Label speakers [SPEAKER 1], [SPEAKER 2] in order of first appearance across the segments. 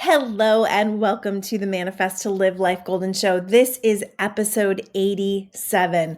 [SPEAKER 1] Hello and welcome to the Manifest to Live Life Golden Show. This is episode 87.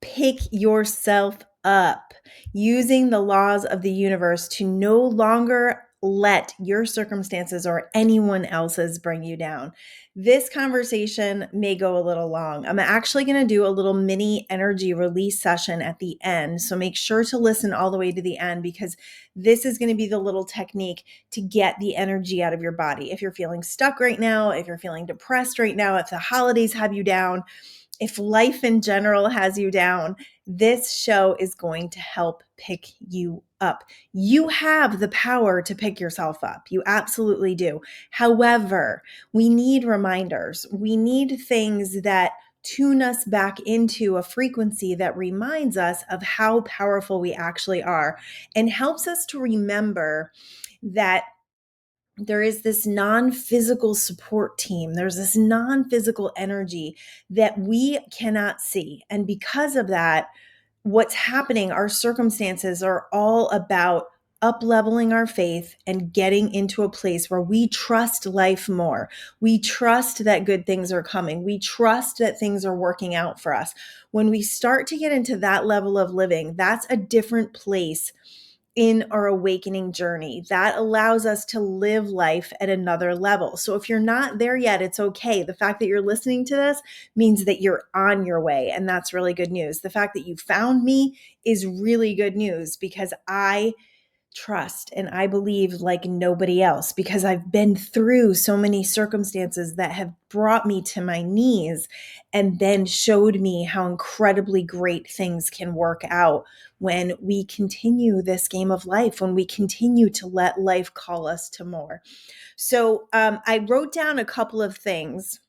[SPEAKER 1] Pick yourself up, using the laws of the universe to no longer let your circumstances or anyone else's bring you down. This conversation may go a little long. I'm actually going to do a little mini energy release session at the end. So make sure to listen all the way to the end because this is going to be the little technique to get the energy out of your body. If you're feeling stuck right now, if you're feeling depressed right now, if the holidays have you down, if life in general has you down, this show is going to help pick you up. You have the power to pick yourself up. You absolutely do. However, we need reminders. We need things that tune us back into a frequency that reminds us of how powerful we actually are and helps us to remember that there is this non-physical support team. There's this non-physical energy that we cannot see. And because of that, what's happening, our circumstances are all about up-leveling our faith and getting into a place where we trust life more. We trust that good things are coming. We trust that things are working out for us. When we start to get into that level of living, that's a different place in our awakening journey. That allows us to live life at another level. So if you're not there yet, it's okay. The fact that you're listening to this means that you're on your way, and that's really good news. The fact that you found me is really good news because I trust and I believe like nobody else because I've been through so many circumstances that have brought me to my knees and then showed me how incredibly great things can work out when we continue this game of life, when we continue to let life call us to more. So I wrote down a couple of things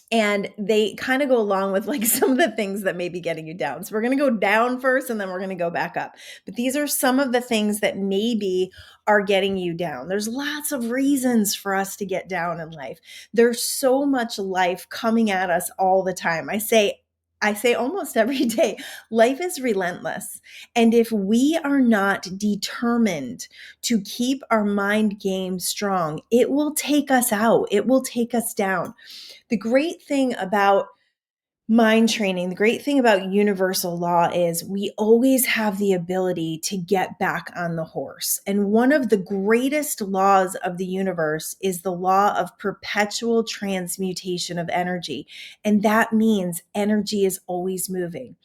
[SPEAKER 1] and they kind of go along with like some of the things that may be getting you down. So we're going to go down first and then we're going to go back up. But these are some of the things that maybe are getting you down. There's lots of reasons for us to get down in life. There's so much life coming at us all the time. I say almost every day, life is relentless. And if we are not determined to keep our mind game strong, it will take us out. It will take us down. The great thing about mind training, the great thing about universal law is we always have the ability to get back on the horse. And one of the greatest laws of the universe is the law of perpetual transmutation of energy. And that means energy is always moving.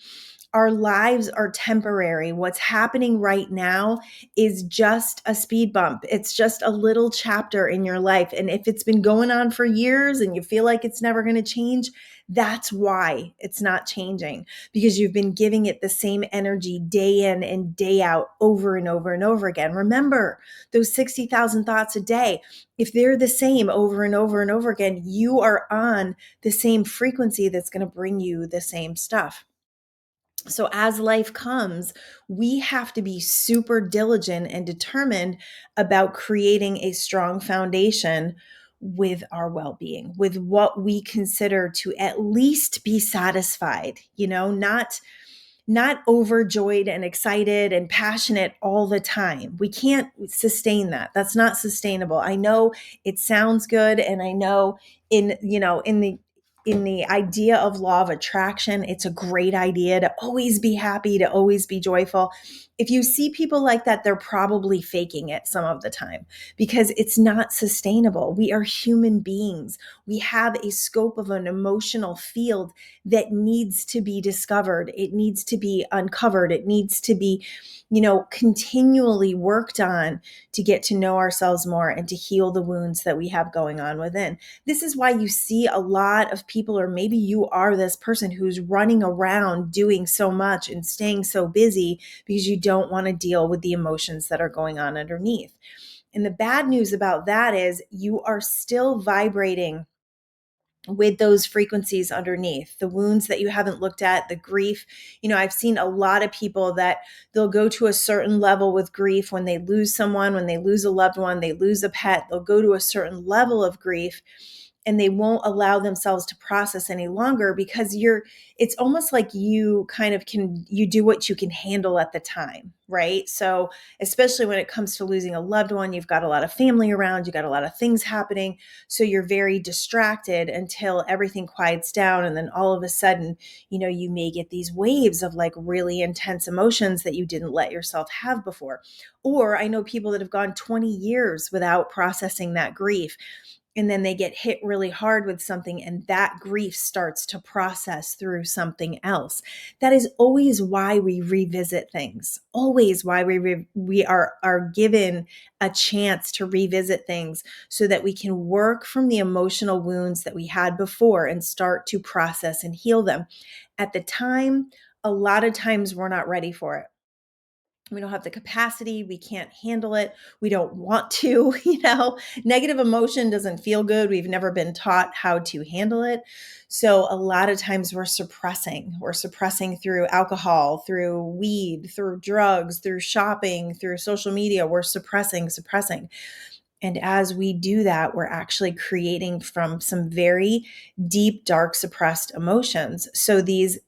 [SPEAKER 1] Our lives are temporary. What's happening right now is just a speed bump. It's just a little chapter in your life. And if it's been going on for years and you feel like it's never going to change, that's why it's not changing, because you've been giving it the same energy day in and day out over and over and over again. Remember those 60,000 thoughts a day. If they're the same over and over and over again, you are on the same frequency that's going to bring you the same stuff. So as life comes, we have to be super diligent and determined about creating a strong foundation with our well-being, with what we consider to at least be satisfied, not overjoyed and excited and passionate all the time. We can't sustain that. That's not sustainable. I know it sounds good, and I know in the idea of law of attraction, it's a great idea to always be happy, to always be joyful. If you see people like that, they're probably faking it some of the time because it's not sustainable. We are human beings. We have a scope of an emotional field that needs to be discovered. It needs to be uncovered. It needs to be, continually worked on to get to know ourselves more and to heal the wounds that we have going on within. This is why you see a lot of people, or maybe you are this person who's running around doing so much and staying so busy because you don't want to deal with the emotions that are going on underneath. And the bad news about that is you are still vibrating with those frequencies underneath, the wounds that you haven't looked at, the grief. I've seen a lot of people that they'll go to a certain level with grief when they lose someone, when they lose a loved one, they lose a pet, they'll go to a certain level of grief. and they won't allow themselves to process any longer because it's almost like you kind of you do what you can handle at the time, right? So especially when it comes to losing a loved one, you've got a lot of family around, you got a lot of things happening. So you're very distracted until everything quiets down. And then all of a sudden, you may get these waves of like really intense emotions that you didn't let yourself have before. Or I know people that have gone 20 years without processing that grief, and then they get hit really hard with something, and that grief starts to process through something else. That is always why we revisit things, always why we are given a chance to revisit things, so that we can work from the emotional wounds that we had before and start to process and heal them. At the time, a lot of times we're not ready for it. We don't have the capacity. We can't handle it. We don't want to, negative emotion doesn't feel good. We've never been taught how to handle it. So a lot of times we're suppressing. We're suppressing through alcohol, through weed, through drugs, through shopping, through social media. We're suppressing. And as we do that, we're actually creating from some very deep, dark, suppressed emotions. So these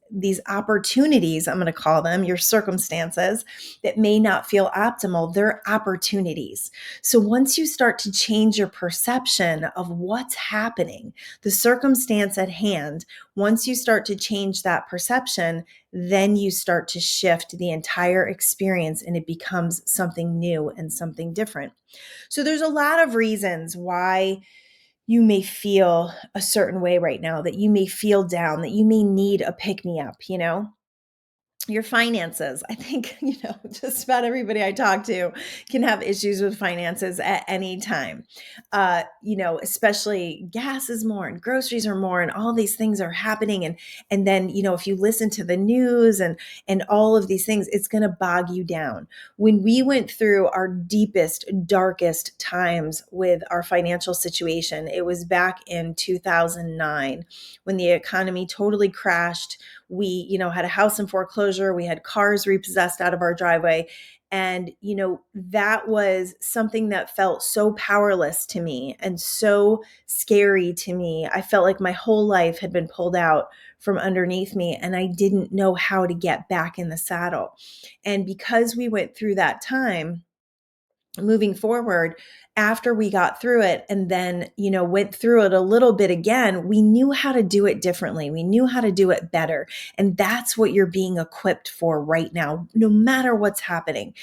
[SPEAKER 1] opportunities, I'm going to call them, your circumstances that may not feel optimal, they're opportunities. So once you start to change your perception of what's happening, the circumstance at hand, once you start to change that perception, then you start to shift the entire experience and it becomes something new and something different. So there's a lot of reasons why you may feel a certain way right now, that you may feel down, that you may need a pick me up, your finances. I think, just about everybody I talk to can have issues with finances at any time. Especially gas is more and groceries are more and all these things are happening. And then, if you listen to the news and all of these things, it's going to bog you down. When we went through our deepest, darkest times with our financial situation, it was back in 2009 when the economy totally crashed. We, had a house in foreclosure. We had cars repossessed out of our driveway. And, that was something that felt so powerless to me and so scary to me. I felt like my whole life had been pulled out from underneath me and I didn't know how to get back in the saddle. And because we went through that time, moving forward, after we got through it and then, went through it a little bit again, we knew how to do it differently. We knew how to do it better. And that's what you're being equipped for right now, no matter what's happening.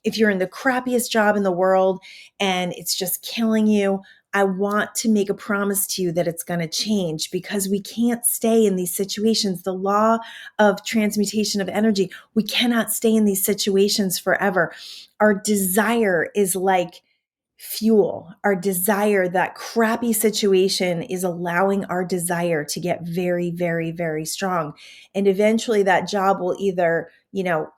[SPEAKER 1] If you're in the crappiest job in the world and it's just killing you, I want to make a promise to you that it's going to change, because we can't stay in these situations. The law of transmutation of energy, we cannot stay in these situations forever. Our desire is like fuel. Our desire, that crappy situation is allowing our desire to get very, very, very strong. And eventually that job will either,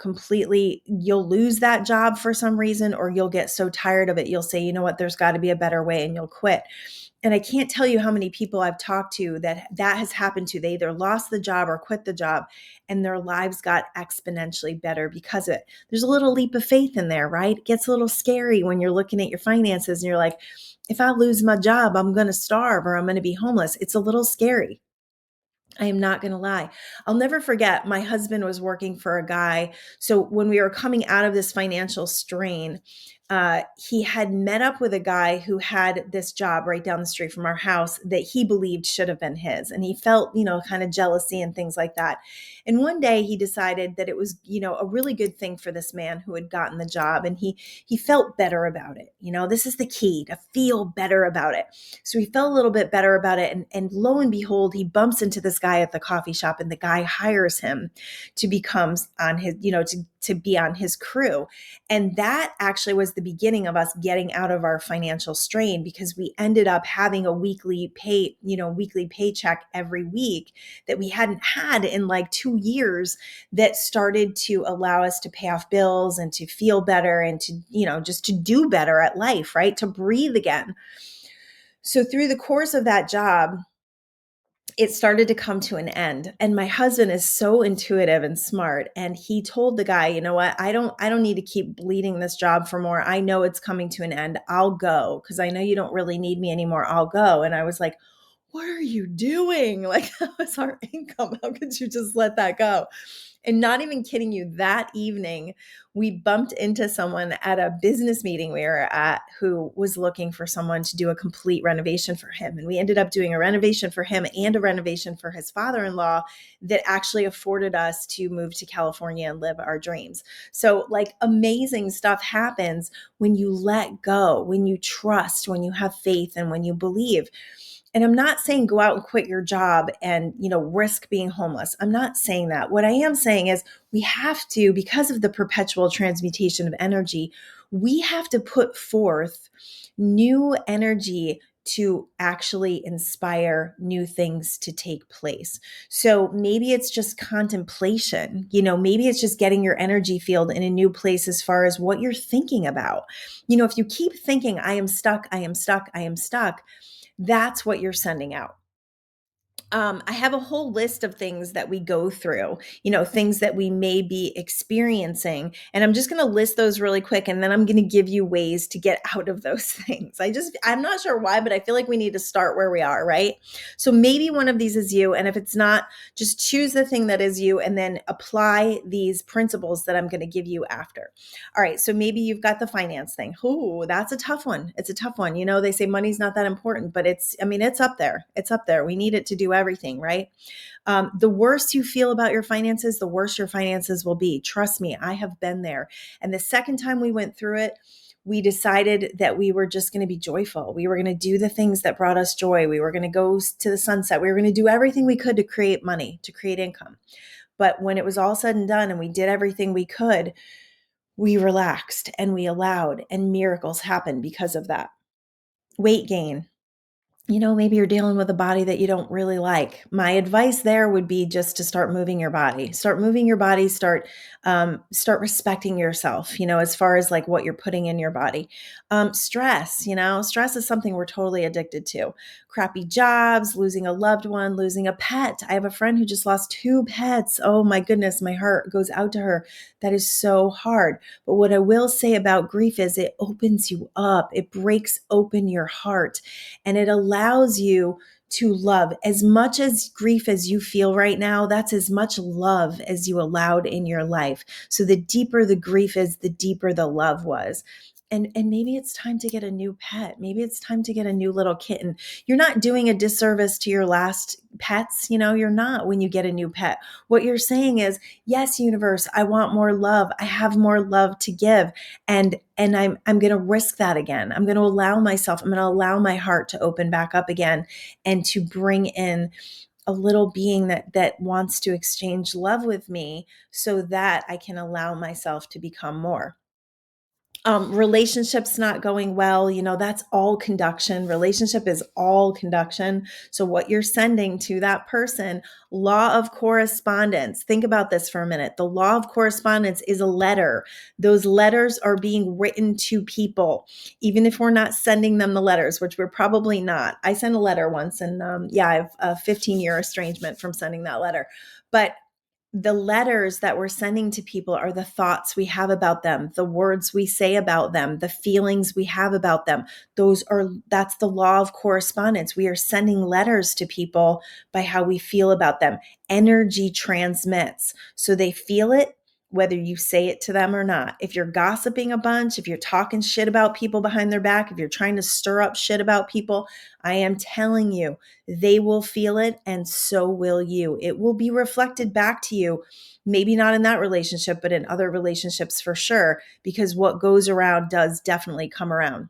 [SPEAKER 1] completely, you'll lose that job for some reason, or you'll get so tired of it, you'll say, you know what, there's got to be a better way, and you'll quit. And I can't tell you how many people I've talked to that has happened to. They either lost the job or quit the job, and their lives got exponentially better because of it. There's a little leap of faith in there, right? It gets a little scary when you're looking at your finances and you're like, if I lose my job, I'm going to starve or I'm going to be homeless. It's a little scary. I am not going to lie. I'll never forget, my husband was working for a guy. So when we were coming out of this financial strain, he had met up with a guy who had this job right down the street from our house that he believed should have been his. And he felt, kind of jealousy and things like that. And one day he decided that it was, a really good thing for this man who had gotten the job. And he felt better about it. This is the key, to feel better about it. So he felt a little bit better about it. And lo and behold, he bumps into this guy at the coffee shop, and the guy hires him to become on his, to be on his crew. And that actually was the beginning of us getting out of our financial strain, because we ended up having a weekly paycheck every week that we hadn't had in like 2 years, that started to allow us to pay off bills and to feel better and to, just to do better at life, right? To breathe again. So through the course of that job, it started to come to an end. And my husband is so intuitive and smart. And he told the guy, you know what, I don't need to keep bleeding this job for more. I know it's coming to an end. I'll go, because I know you don't really need me anymore. I'll go. And I was like, what are you doing? Like, that was our income. How could you just let that go? And not even kidding you, that evening, we bumped into someone at a business meeting we were at who was looking for someone to do a complete renovation for him. And we ended up doing a renovation for him and a renovation for his father-in-law that actually afforded us to move to California and live our dreams. So, like, amazing stuff happens when you let go, when you trust, when you have faith, and when you believe. And I'm not saying go out and quit your job and, risk being homeless. I'm not saying that. What I am saying is we have to, because of the perpetual transmutation of energy, we have to put forth new energy to actually inspire new things to take place. So maybe it's just contemplation, maybe it's just getting your energy field in a new place as far as what you're thinking about. If you keep thinking, I am stuck, I am stuck, I am stuck, that's what you're sending out. I have a whole list of things that we go through, things that we may be experiencing. And I'm just going to list those really quick. And then I'm going to give you ways to get out of those things. I'm not sure why, but I feel like we need to start where we are, right? So maybe one of these is you. And if it's not, just choose the thing that is you and then apply these principles that I'm going to give you after. All right. So maybe you've got the finance thing. Ooh, that's a tough one. It's a tough one. They say money's not that important, but it's up there. It's up there. We need it to do everything, right? The worse you feel about your finances, the worse your finances will be. Trust me, I have been there. And the second time we went through it, we decided that we were just going to be joyful. We were going to do the things that brought us joy. We were going to go to the sunset. We were going to do everything we could to create money, to create income. But when it was all said and done and we did everything we could, we relaxed and we allowed, and miracles happened because of that. Weight gain. Maybe you're dealing with a body that you don't really like. My advice there would be just to start moving your body. Start moving your body. Start respecting yourself. As far as like what you're putting in your body. Stress. Stress is something we're totally addicted to. Crappy jobs, losing a loved one, losing a pet. I have a friend who just lost 2 pets. Oh my goodness, my heart goes out to her. That is so hard. But what I will say about grief is it opens you up. It breaks open your heart. And it allows you to love as much as grief as you feel right now. That's as much love as you allowed in your life. So the deeper the grief is, the deeper the love was. And maybe it's time to get a new pet. Maybe it's time to get a new little kitten. You're not doing a disservice to your last pets. You're not when you get a new pet. What you're saying is, yes, universe, I want more love. I have more love to give. And I'm going to risk that again. I'm going to allow myself, I'm going to allow my heart to open back up again and to bring in a little being that wants to exchange love with me so that I can allow myself to become more. Relationships not going well, that's all conduction. Relationship is all conduction. So what you're sending to that person, law of correspondence. Think about this for a minute. The law of correspondence is a letter. Those letters are being written to people, even if we're not sending them the letters, which we're probably not. I sent a letter once and I have a 15-year estrangement from sending that letter. But the letters that we're sending to people are the thoughts we have about them, the words we say about them, the feelings we have about them. That's the law of correspondence. We are sending letters to people by how we feel about them. Energy transmits. So they feel it, whether you say it to them or not. If you're gossiping a bunch, if you're talking shit about people behind their back, if you're trying to stir up shit about people, I am telling you, they will feel it and so will you. It will be reflected back to you. Maybe not in that relationship, but in other relationships for sure, because what goes around does definitely come around.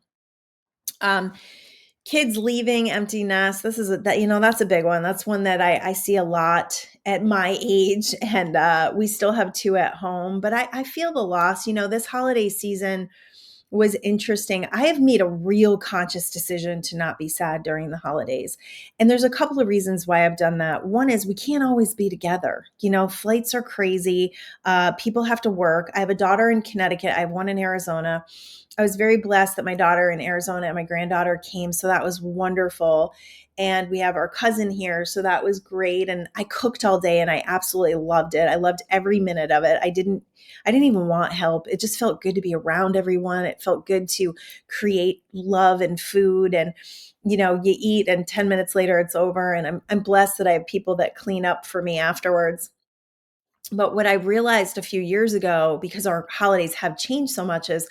[SPEAKER 1] Kids leaving, empty nest. That's a big one. That's one that I see a lot at my age, and we still have 2 at home. But I feel the loss. This holiday season was interesting. I have made a real conscious decision to not be sad during the holidays. And there's a couple of reasons why I've done that. One is we can't always be together. Flights are crazy. People have to work. I have a daughter in Connecticut. I have one in Arizona. I was very blessed that my daughter in Arizona and my granddaughter came. So that was wonderful. and we have our cousin here. So that was great. And I cooked all day and I absolutely loved it. I loved every minute of it. I didn't even want help. It just felt good to be around everyone. It felt good to create love and food. And, you eat and 10 minutes later it's over. And I'm blessed that I have people that clean up for me afterwards. But what I realized a few years ago, because our holidays have changed so much, is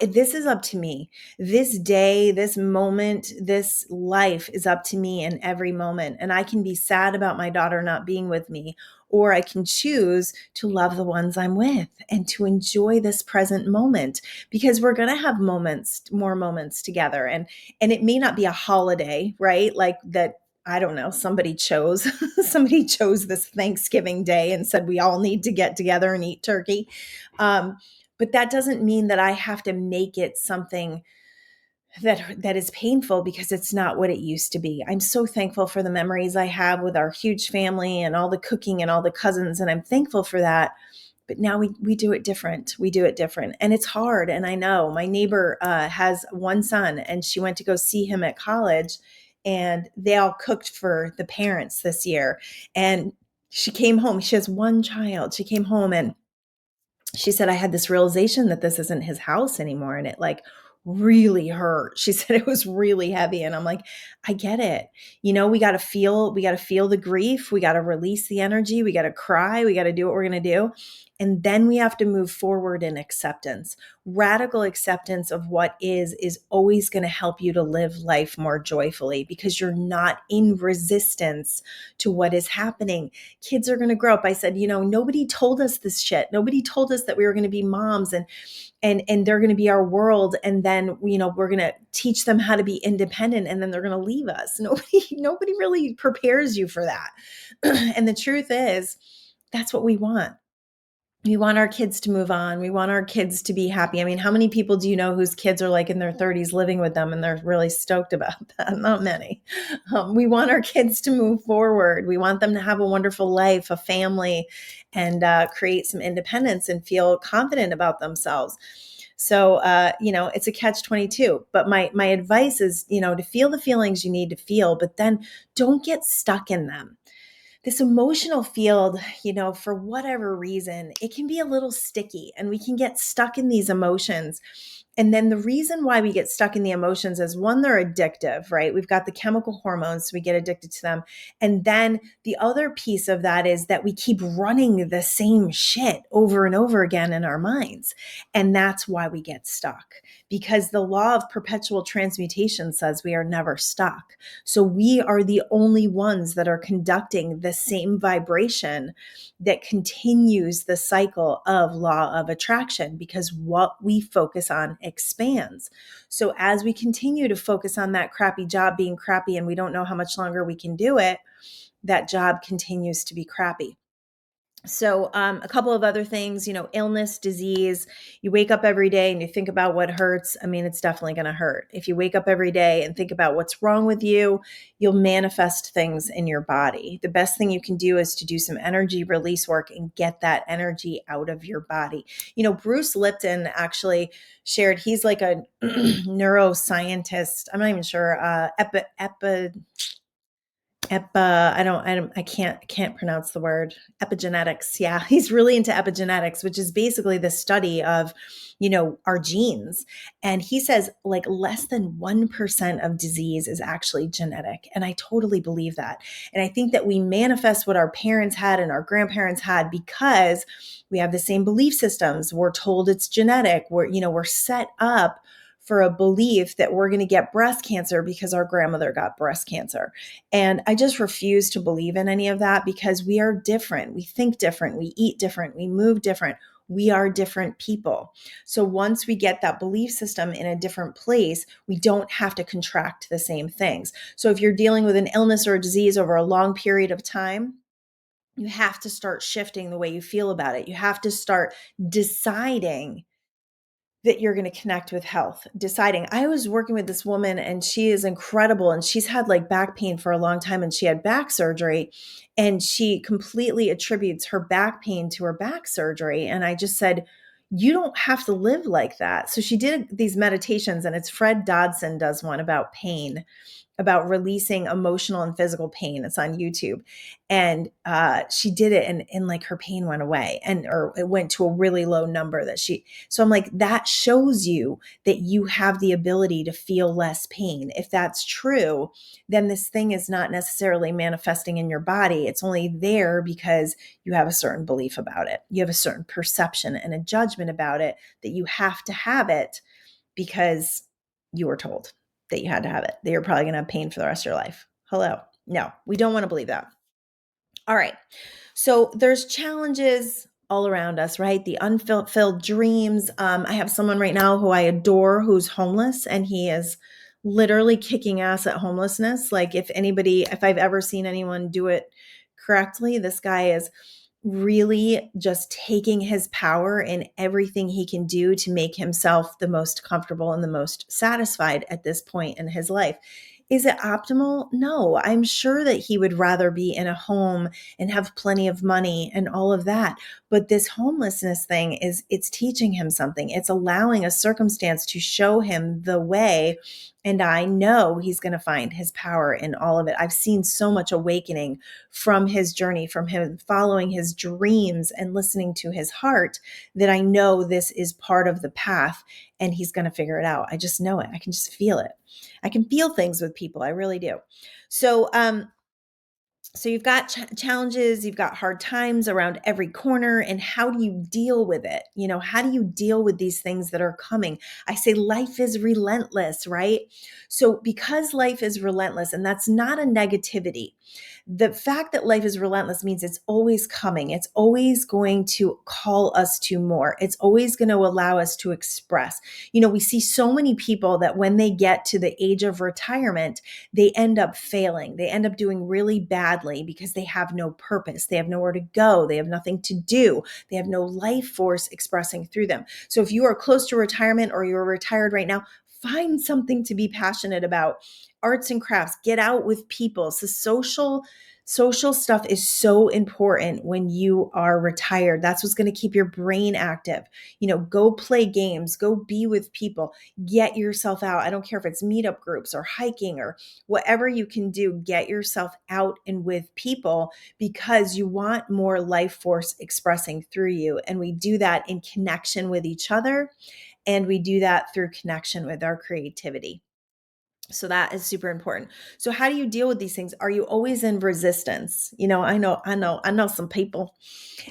[SPEAKER 1] this is up to me. This day, this moment, this life is up to me in every moment. And I can be sad about my daughter not being with me, or I can choose to love the ones I'm with and to enjoy this present moment, because we're going to have more moments together. And it may not be a holiday, right? Like that, I don't know, somebody chose somebody chose this Thanksgiving day and said we all need to get together and eat turkey. But that doesn't mean that I have to make it something that is painful, because it's not what it used to be. I'm so thankful for the memories I have with our huge family and all the cooking and all the cousins, and I'm thankful for that. But now we do it different. We do it different, and it's hard. And I know my neighbor has one son, and she went to go see him at college, and they all cooked for the parents this year. And she came home. She has one child. She came home and she said, I had this realization that this isn't his house anymore. And it like really hurt. She said it was really heavy. And I'm like, I get it. We got to feel the grief. We got to release the energy. We got to cry. We got to do what we're going to do. And then we have to move forward in acceptance. Radical acceptance of what is always going to help you to live life more joyfully, because you're not in resistance to what is happening. Kids are going to grow up. I said, nobody told us this shit. Nobody told us that we were going to be moms and they're going to be our world. And then, we're going to teach them how to be independent, and then they're going to leave us. Nobody really prepares you for that. And the truth is, that's what we want. We want our kids to move on. We want our kids to be happy. I mean, how many people do you know whose kids are like in their 30s living with them and they're really stoked about that? Not many. We want our kids to move forward. We want them to have a wonderful life, a family, and create some independence and feel confident about themselves. So, it's a catch-22. But my advice is, to feel the feelings you need to feel, but then don't get stuck in them. This emotional field, for whatever reason, it can be a little sticky, and we can get stuck in these emotions. And then the reason why we get stuck in the emotions is, one, they're addictive, right? We've got the chemical hormones, so we get addicted to them. And then the other piece of that is that we keep running the same shit over and over again in our minds. And that's why we get stuck, because the law of perpetual transmutation says we are never stuck. So we are the only ones that are conducting the same vibration that continues the cycle of law of attraction, because what we focus on expands. So as we continue to focus on that crappy job being crappy and we don't know how much longer we can do it, that job continues to be crappy. So a couple of other things, illness, disease. You wake up every day and you think about what hurts. I mean, it's definitely going to hurt. If you wake up every day and think about what's wrong with you, you'll manifest things in your body. The best thing you can do is to do some energy release work and get that energy out of your body. Bruce Lipton actually shared, he's like a neuroscientist. I'm not even sure, I can't pronounce the word, epigenetics. Yeah. He's really into epigenetics, which is basically the study of, our genes. And he says like less than 1% of disease is actually genetic. And I totally believe that. And I think that we manifest what our parents had and our grandparents had because we have the same belief systems. We're told it's genetic. We're set up for a belief that we're going to get breast cancer because our grandmother got breast cancer. And I just refuse to believe in any of that, because we are different. We think different. We eat different. We move different. We are different people. So once we get that belief system in a different place, we don't have to contract the same things. So if you're dealing with an illness or a disease over a long period of time, you have to start shifting the way you feel about it. You have to start deciding that you're going to connect with health. Deciding. I was working with this woman and she is incredible, and she's had like back pain for a long time, and she had back surgery, and she completely attributes her back pain to her back surgery. And I just said, you don't have to live like that. So she did these meditations, and it's Fred Dodson does one about pain. about releasing emotional and physical pain. It's on YouTube. And she did it and like her pain went away or it went to a really low number so I'm like, that shows you that you have the ability to feel less pain. If that's true, then this thing is not necessarily manifesting in your body. It's only there because you have a certain belief about it. You have a certain perception and a judgment about it that you have to have it because you were told that you had to have it, that you're probably going to have pain for the rest of your life. Hello. No, we don't want to believe that. All right. So there's challenges all around us, right? The unfulfilled dreams. I have someone right now who I adore who's homeless, and he is literally kicking ass at homelessness. Like if I've ever seen anyone do it correctly, this guy is really just taking his power in everything he can do to make himself the most comfortable and the most satisfied at this point in his life. Is it optimal? No, I'm sure that he would rather be in a home and have plenty of money and all of that. But this homelessness thing it's teaching him something. It's allowing a circumstance to show him the way. And I know he's going to find his power in all of it. I've seen so much awakening from his journey, from him following his dreams and listening to his heart, that I know this is part of the path and he's going to figure it out. I just know it. I can just feel it. I can feel things with people. I really do. So, so you've got challenges, you've got hard times around every corner, and how do you deal with it? How do you deal with these things that are coming? I say life is relentless, right? So because life is relentless, and that's not a negativity, the fact that life is relentless means it's always coming. It's always going to call us to more. It's always going to allow us to express. We see so many people that when they get to the age of retirement, they end up failing. They end up doing really badly because they have no purpose. They have nowhere to go. They have nothing to do. They have no life force expressing through them. So if you are close to retirement or you're retired right now, find something to be passionate about. Arts and crafts, get out with people. So social stuff is so important when you are retired. That's what's going to keep your brain active. Go play games, go be with people, get yourself out. I don't care if it's meetup groups or hiking or whatever you can do, get yourself out and with people because you want more life force expressing through you. And we do that in connection with each other. And we do that through connection with our creativity. So that is super important. So how do you deal with these things? Are you always in resistance? I know some people,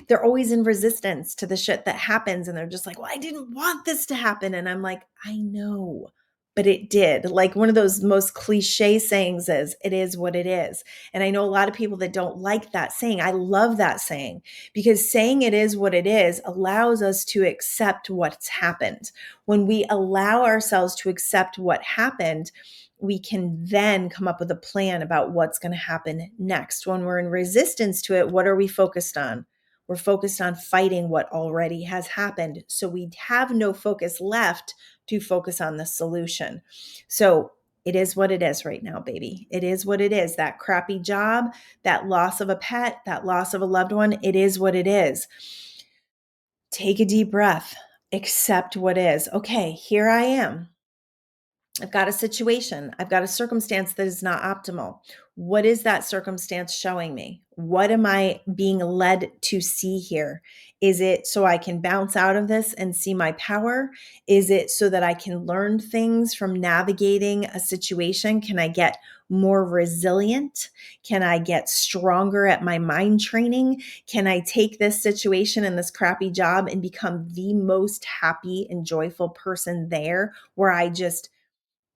[SPEAKER 1] they're always in resistance to the shit that happens. And they're just like, well, I didn't want this to happen. And I'm like, I know, but it did. Like one of those most cliche sayings is, it is what it is. And I know a lot of people that don't like that saying. I love that saying because saying it is what it is allows us to accept what's happened. When we allow ourselves to accept what happened, we can then come up with a plan about what's going to happen next. When we're in resistance to it, what are we focused on? We're focused on fighting what already has happened. So we have no focus left to focus on the solution. So it is what it is right now, baby. It is what it is. That crappy job, that loss of a pet, that loss of a loved one, it is what it is. Take a deep breath. Accept what is. Okay, here I am. I've got a situation. I've got a circumstance that is not optimal. What is that circumstance showing me? What am I being led to see here? Is it so I can bounce out of this and see my power? Is it so that I can learn things from navigating a situation? Can I get more resilient? Can I get stronger at my mind training? Can I take this situation and this crappy job and become the most happy and joyful person there, where I just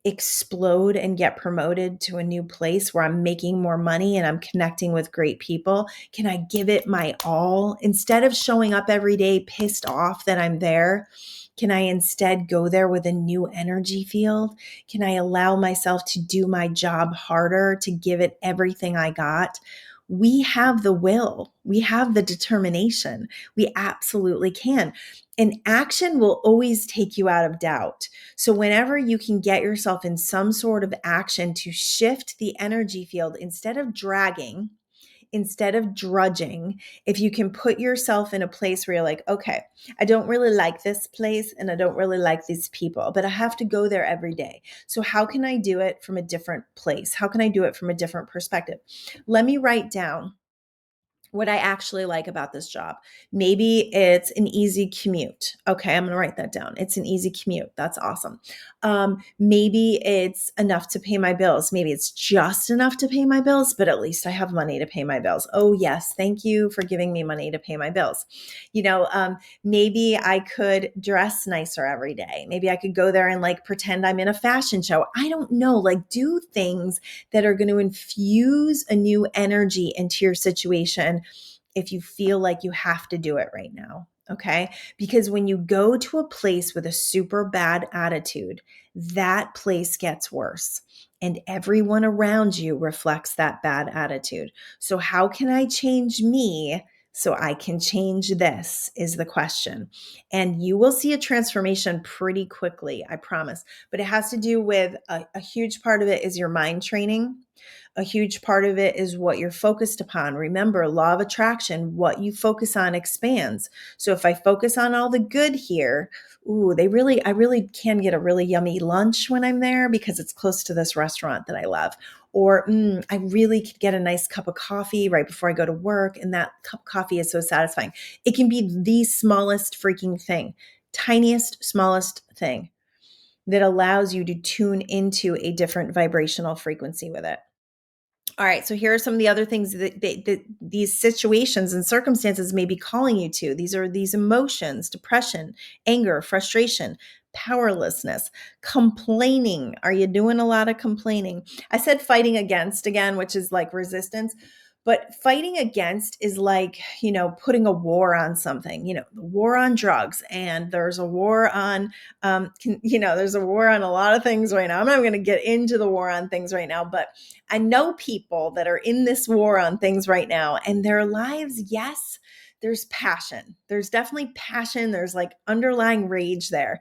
[SPEAKER 1] explode and get promoted to a new place where I'm making more money and I'm connecting with great people? Can I give it my all instead of showing up every day pissed off that I'm there? Can I instead go there with a new energy field? Can I allow myself to do my job harder, to give it everything I got? We have the will. We have the determination. We absolutely can. And action will always take you out of doubt. So whenever you can get yourself in some sort of action to shift the energy field, instead of dragging, instead of drudging, if you can put yourself in a place where you're like, okay, I don't really like this place and I don't really like these people, but I have to go there every day. So how can I do it from a different place? How can I do it from a different perspective? Let me write down what I actually like about this job. Maybe it's an easy commute. Okay, I'm going to write that down. It's an easy commute. That's awesome. Maybe it's enough to pay my bills. Maybe it's just enough to pay my bills, but at least I have money to pay my bills. Oh, yes. Thank you for giving me money to pay my bills. Maybe I could dress nicer every day. Maybe I could go there and like pretend I'm in a fashion show. I don't know. Like do things that are going to infuse a new energy into your situation if you feel like you have to do it right now. Okay. Because when you go to a place with a super bad attitude, that place gets worse. And everyone around you reflects that bad attitude. So, how can I change me so I can change this? Is the question. And you will see a transformation pretty quickly, I promise. But it has to do with a huge part of it is your mind training. A huge part of it is what you're focused upon. Remember, law of attraction, what you focus on expands. So if I focus on all the good here, I really can get a really yummy lunch when I'm there because it's close to this restaurant that I love. Or I really could get a nice cup of coffee right before I go to work. And that cup of coffee is so satisfying. It can be the smallest freaking thing, tiniest, smallest thing that allows you to tune into a different vibrational frequency with it. All right, so here are some of the other things that these situations and circumstances may be calling you to. These are these emotions: depression, anger, frustration, powerlessness, complaining. Are you doing a lot of complaining? I said fighting against again, which is like resistance. But fighting against is like, putting a war on something, the war on drugs. And there's a war on, there's a war on a lot of things right now. I'm not going to get into the war on things right now, but I know people that are in this war on things right now, and their lives, yes, there's passion. There's definitely passion. There's like underlying rage there.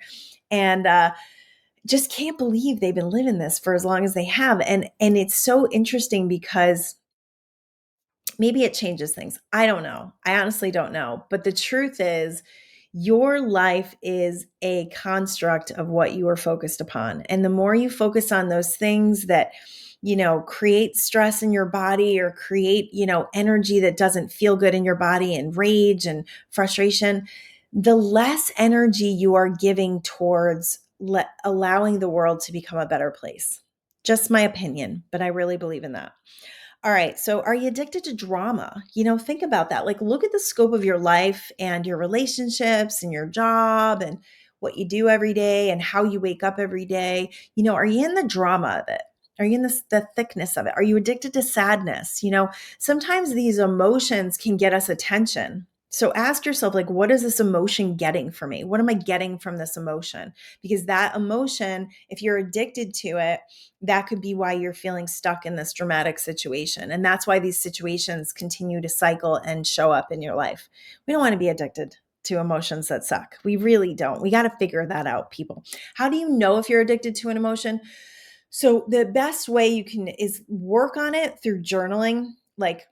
[SPEAKER 1] And, just can't believe they've been living this for as long as they have. And it's so interesting because maybe it changes things. I don't know. I honestly don't know. But the truth is, your life is a construct of what you are focused upon. And the more you focus on those things that, create stress in your body or create, energy that doesn't feel good in your body and rage and frustration, the less energy you are giving towards allowing the world to become a better place. Just my opinion, but I really believe in that. All right. So are you addicted to drama? Think about that. Like look at the scope of your life and your relationships and your job and what you do every day and how you wake up every day. Are you in the drama of it? Are you in the thickness of it? Are you addicted to sadness? Sometimes these emotions can get us attention. So ask yourself, like, what is this emotion getting for me? What am I getting from this emotion? Because that emotion, if you're addicted to it, that could be why you're feeling stuck in this dramatic situation. And that's why these situations continue to cycle and show up in your life. We don't want to be addicted to emotions that suck. We really don't. We got to figure that out, people. How do you know if you're addicted to an emotion? So the best way you can is work on it through journaling, like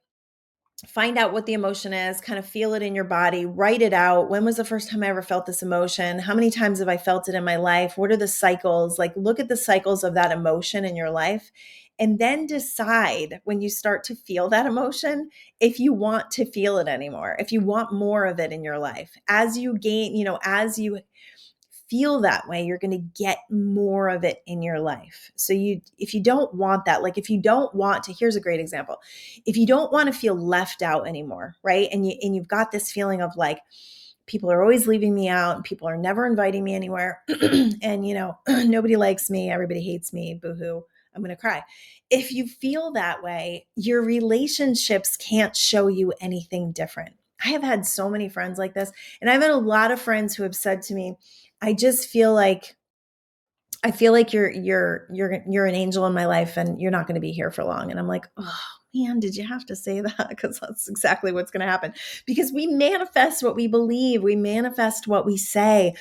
[SPEAKER 1] find out what the emotion is, kind of feel it in your body, write it out. When was the first time I ever felt this emotion? How many times have I felt it in my life? What are the cycles? Like look at the cycles of that emotion in your life and then decide when you start to feel that emotion, if you want to feel it anymore, if you want more of it in your life. As you gain, as you feel that way, you're going to get more of it in your life. So if you don't want that, like if you don't want to, here's a great example. If you don't want to feel left out anymore, right? And you've got this feeling of like, people are always leaving me out and people are never inviting me anywhere. And nobody likes me. Everybody hates me. Boo-hoo. I'm going to cry. If you feel that way, your relationships can't show you anything different. I have had so many friends like this. And I've had a lot of friends who have said to me, I feel like you're an angel in my life and you're not going to be here for long. And I'm like, oh man, did you have to say that? Because that's exactly what's going to happen. Because we manifest what we believe, we manifest what we say,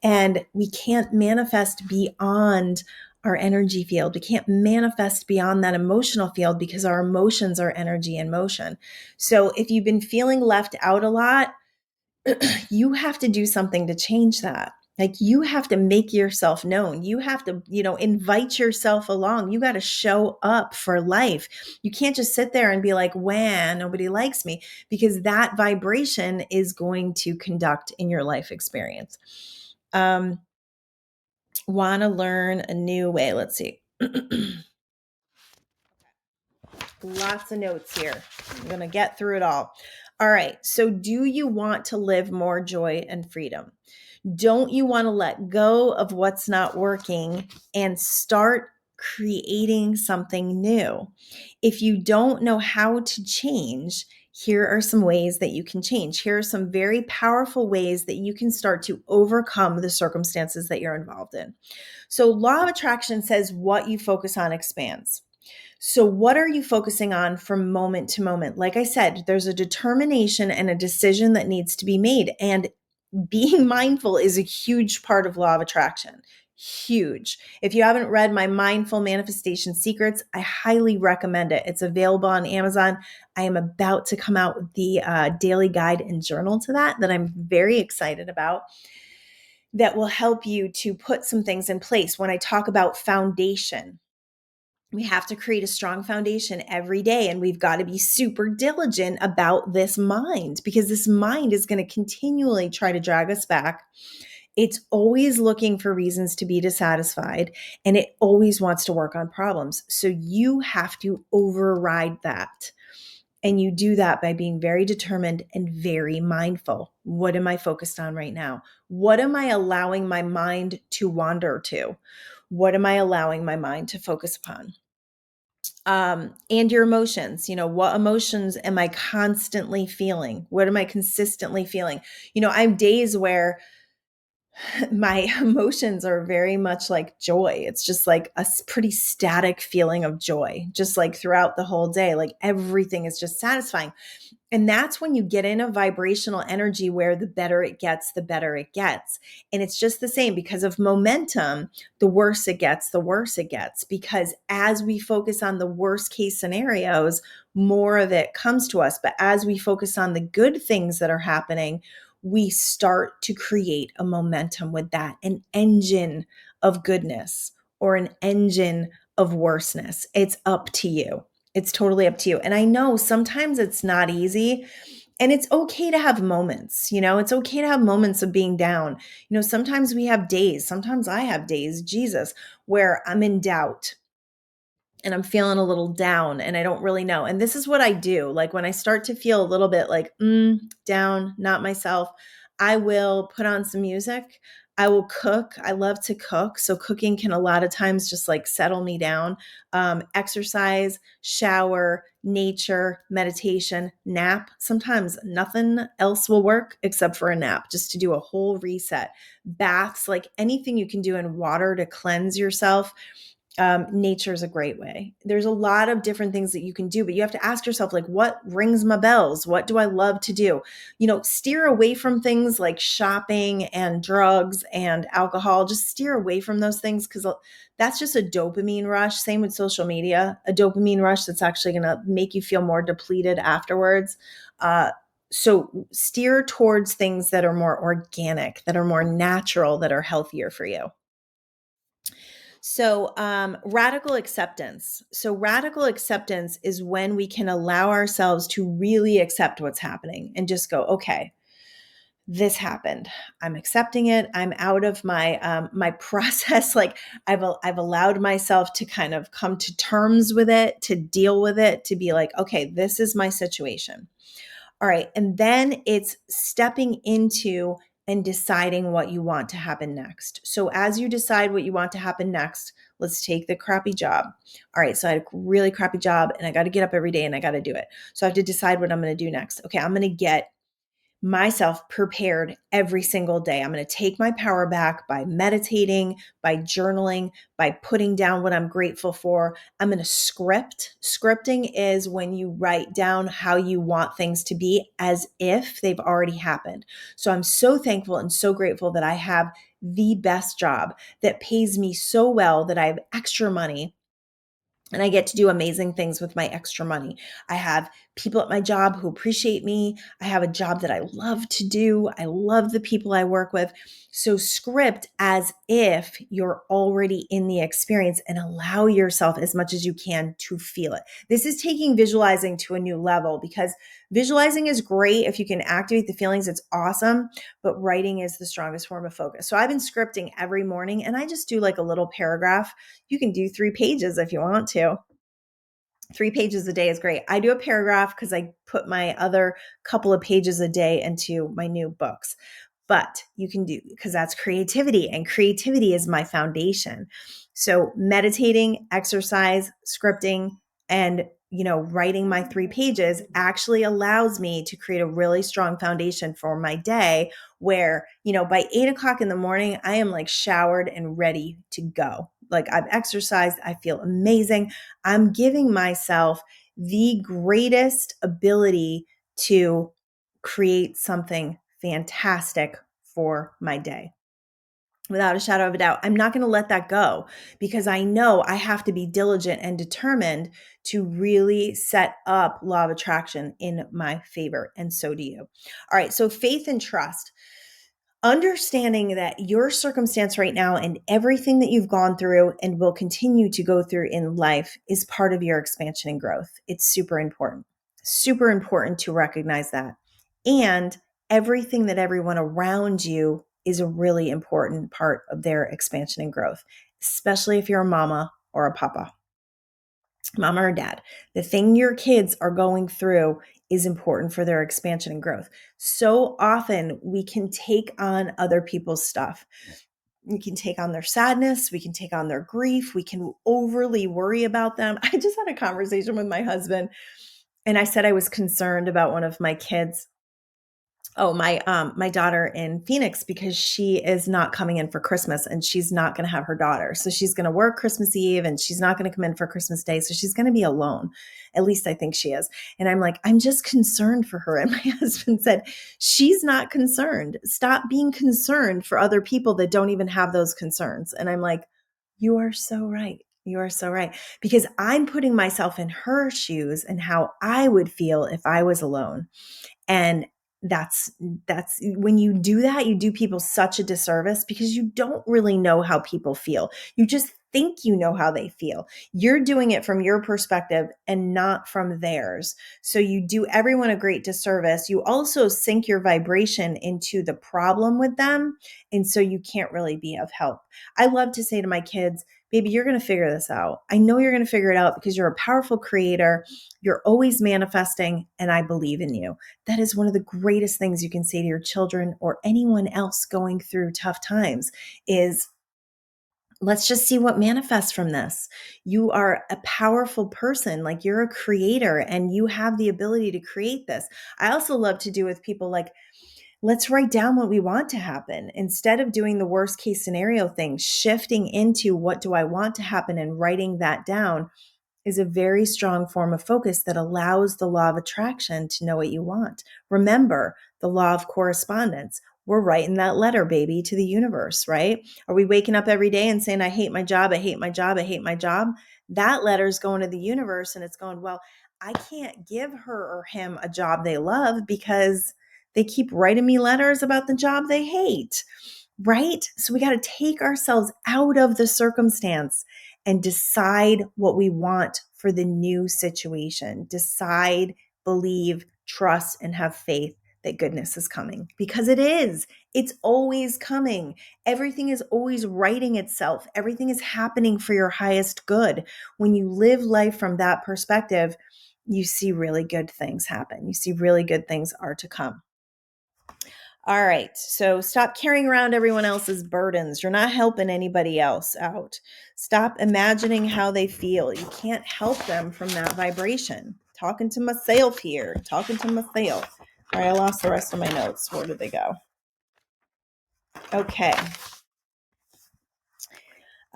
[SPEAKER 1] and we can't manifest beyond our energy field. We can't manifest beyond that emotional field because our emotions are energy in motion. So if you've been feeling left out a lot, you have to do something to change that. Like you have to make yourself known. You have to, invite yourself along. You got to show up for life. You can't just sit there and be like, "Wah, nobody likes me," because that vibration is going to conduct in your life experience. Want to learn a new way. Let's see. Lots of notes here. I'm going to get through it all. All right. So, do you want to live more joy and freedom? Don't you want to let go of what's not working and start creating something new? If you don't know how to change, here are some ways that you can change. Here are some very powerful ways that you can start to overcome the circumstances that you're involved in. So, law of attraction says what you focus on expands. So, what are you focusing on from moment to moment? Like I said, there's a determination and a decision that needs to be made. And being mindful is a huge part of law of attraction. Huge. If you haven't read my Mindful Manifestation Secrets, I highly recommend it. It's available on Amazon. I am about to come out with the daily guide and journal to that I'm very excited about, that will help you to put some things in place. When I talk about foundation, we have to create a strong foundation every day, and we've got to be super diligent about this mind, because this mind is going to continually try to drag us back. It's always looking for reasons to be dissatisfied, and it always wants to work on problems. So you have to override that. And you do that by being very determined and very mindful. What am I focused on right now? What am I allowing my mind to wander to? What am I allowing my mind to focus upon? And your emotions, what emotions am I constantly feeling? What am I consistently feeling? I have days where my emotions are very much like joy. It's just like a pretty static feeling of joy, just like throughout the whole day. Like everything is just satisfying. And that's when you get in a vibrational energy where the better it gets, the better it gets. And it's just the same because of momentum. The worse it gets, the worse it gets. Because as we focus on the worst case scenarios, more of it comes to us. But as we focus on the good things that are happening, we start to create a momentum with that, an engine of goodness or an engine of worseness. It's up to you. It's totally up to you. And I know sometimes it's not easy, and it's okay to have moments, it's okay to have moments of being down. Sometimes we have days, sometimes I have days, Jesus, where I'm in doubt and I'm feeling a little down and I don't really know. And this is what I do. Like when I start to feel a little bit like, down, not myself, I will put on some music. I will cook. I love to cook. So cooking can a lot of times just like settle me down. Exercise, shower, nature, meditation, nap. Sometimes nothing else will work except for a nap, just to do a whole reset. Baths, like anything you can do in water to cleanse yourself. Nature is a great way. There's a lot of different things that you can do, but you have to ask yourself, like, what rings my bells? What do I love to do? Steer away from things like shopping and drugs and alcohol. Just steer away from those things, because that's just a dopamine rush. Same with social media, a dopamine rush that's actually going to make you feel more depleted afterwards. So steer towards things that are more organic, that are more natural, that are healthier for you. So, radical acceptance. So, radical acceptance is when we can allow ourselves to really accept what's happening and just go, okay, this happened. I'm accepting it. I'm out of my process. Like I've allowed myself to kind of come to terms with it, to deal with it, to be like, okay, this is my situation. All right. And then it's stepping into and deciding what you want to happen next. So as you decide what you want to happen next, let's take the crappy job. All right. So I had a really crappy job and I got to get up every day and I got to do it. So I have to decide what I'm going to do next. Okay. I'm going to get myself prepared every single day. I'm going to take my power back by meditating, by journaling, by putting down what I'm grateful for. I'm going to script. Scripting is when you write down how you want things to be as if they've already happened. So I'm so thankful and so grateful that I have the best job that pays me so well that I have extra money and I get to do amazing things with my extra money. I have people at my job who appreciate me. I have a job that I love to do. I love the people I work with. So script as if you're already in the experience and allow yourself as much as you can to feel it. This is taking visualizing to a new level because visualizing is great. If you can activate the feelings, it's awesome, but writing is the strongest form of focus. So I've been scripting every morning and I just do like a little paragraph. You can do 3 pages if you want to. 3 pages a day is great. I do a paragraph because I put my other couple of pages a day into my new books. But you can do, because that's creativity, and creativity is my foundation. So meditating, exercise, scripting, and writing my 3 pages actually allows me to create a really strong foundation for my day where, by 8 o'clock in the morning, I am like showered and ready to go. Like I've exercised, I feel amazing. I'm giving myself the greatest ability to create something fantastic for my day. Without a shadow of a doubt, I'm not going to let that go because I know I have to be diligent and determined to really set up law of attraction in my favor. And so do you. All right. So faith and trust. Understanding that your circumstance right now and everything that you've gone through and will continue to go through in life is part of your expansion and growth. It's super important to recognize that. And everything that everyone around you is a really important part of their expansion and growth, especially if you're a mama or a papa. Mama or dad, the thing your kids are going through is important for their expansion and growth. So often we can take on other people's stuff. We can take on their sadness. We can take on their grief. We can overly worry about them. I just had a conversation with my husband and I said I was concerned about one of my kids. Oh, my daughter in Phoenix, because she is not coming in for Christmas and she's not going to have her daughter. So she's going to work Christmas Eve and she's not going to come in for Christmas Day. So she's going to be alone. At least I think she is. And I'm like, I'm just concerned for her. And my husband said, she's not concerned. Stop being concerned for other people that don't even have those concerns. And I'm like, you are so right. You are so right. Because I'm putting myself in her shoes and how I would feel if I was alone. And that's when you do that, you do people such a disservice because you don't really know how people feel. You just think you know how they feel. You're doing it from your perspective and not from theirs. So you do everyone a great disservice. You also sink your vibration into the problem with them. And so you can't really be of help. I love to say to my kids, baby, you're going to figure this out. I know you're going to figure it out because you're a powerful creator. You're always manifesting, and I believe in you. That is one of the greatest things you can say to your children or anyone else going through tough times is, let's just see what manifests from this. You are a powerful person. Like you're a creator and you have the ability to create this. I also love to do with people like, let's write down what we want to happen. Instead of doing the worst case scenario thing, shifting into what do I want to happen and writing that down is a very strong form of focus that allows the law of attraction to know what you want. Remember the law of correspondence. We're writing that letter, baby, to the universe, right? Are we waking up every day and saying, I hate my job, I hate my job, I hate my job? That letter is going to the universe and it's going, well, I can't give her or him a job they love because they keep writing me letters about the job they hate, right? So we got to take ourselves out of the circumstance and decide what we want for the new situation. Decide, believe, trust, and have faith that goodness is coming because it is. It's always coming. Everything is always writing itself. Everything is happening for your highest good. When you live life from that perspective, you see really good things happen. You see really good things are to come. All right. So stop carrying around everyone else's burdens. You're not helping anybody else out. Stop imagining how they feel. You can't help them from that vibration. Talking to myself here. Talking to myself. All right. I lost the rest of my notes. Where did they go? Okay.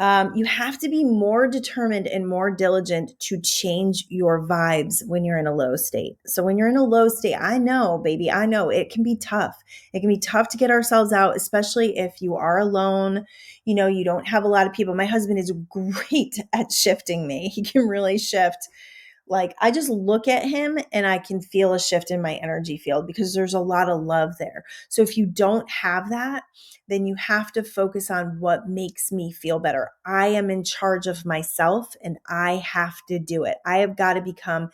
[SPEAKER 1] You have to be more determined and more diligent to change your vibes when you're in a low state. So when you're in a low state, I know, baby, I know it can be tough. It can be tough to get ourselves out, especially if you are alone. You don't have a lot of people. My husband is great at shifting me. He can really shift. Like, I just look at him and I can feel a shift in my energy field because there's a lot of love there. So if you don't have that, then you have to focus on what makes me feel better. I am in charge of myself and I have to do it. I have got to become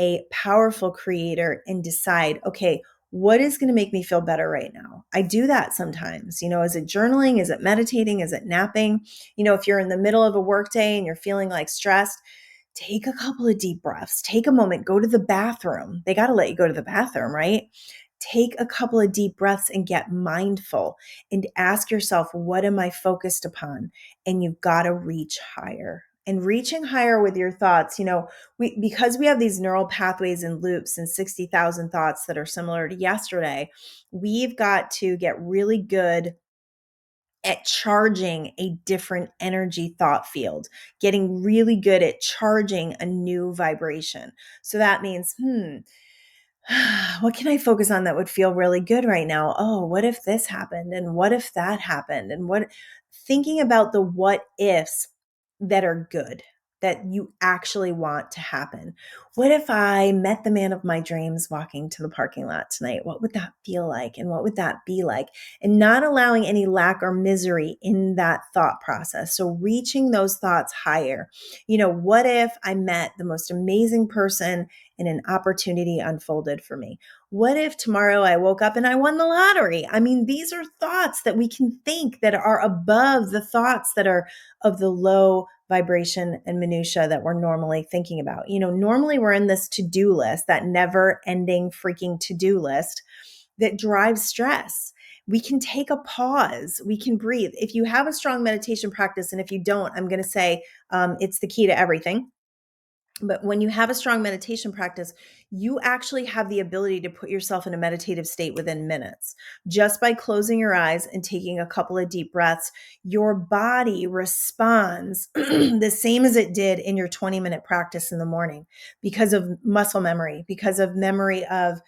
[SPEAKER 1] a powerful creator and decide, okay, what is going to make me feel better right now? I do that sometimes. Is it journaling? Is it meditating? Is it napping? If you're in the middle of a workday and you're feeling like stressed, take a couple of deep breaths, take a moment, go to the bathroom. They got to let you go to the bathroom, right? Take a couple of deep breaths and get mindful and ask yourself, what am I focused upon? And you've got to reach higher. And reaching higher with your thoughts, because we have these neural pathways and loops and 60,000 thoughts that are similar to yesterday, we've got to get really good at charging a different energy thought field, getting really good at charging a new vibration. So that means, what can I focus on that would feel really good right now? Oh, what if this happened? And what if that happened? And thinking about the what ifs that are good, that you actually want to happen. What if I met the man of my dreams walking to the parking lot tonight? What would that feel like? And what would that be like? And not allowing any lack or misery in that thought process. So reaching those thoughts higher. What if I met the most amazing person and an opportunity unfolded for me? What if tomorrow I woke up and I won the lottery? I mean, these are thoughts that we can think that are above the thoughts that are of the low vibration and minutia that we're normally thinking about. Normally we're in this to-do list, that never ending freaking to-do list that drives stress. We can take a pause. We can breathe. If you have a strong meditation practice, and if you don't, I'm going to say it's the key to everything. But when you have a strong meditation practice, you actually have the ability to put yourself in a meditative state within minutes. Just by closing your eyes and taking a couple of deep breaths, your body responds the same as it did in your 20-minute practice in the morning because of muscle memory, because of memory of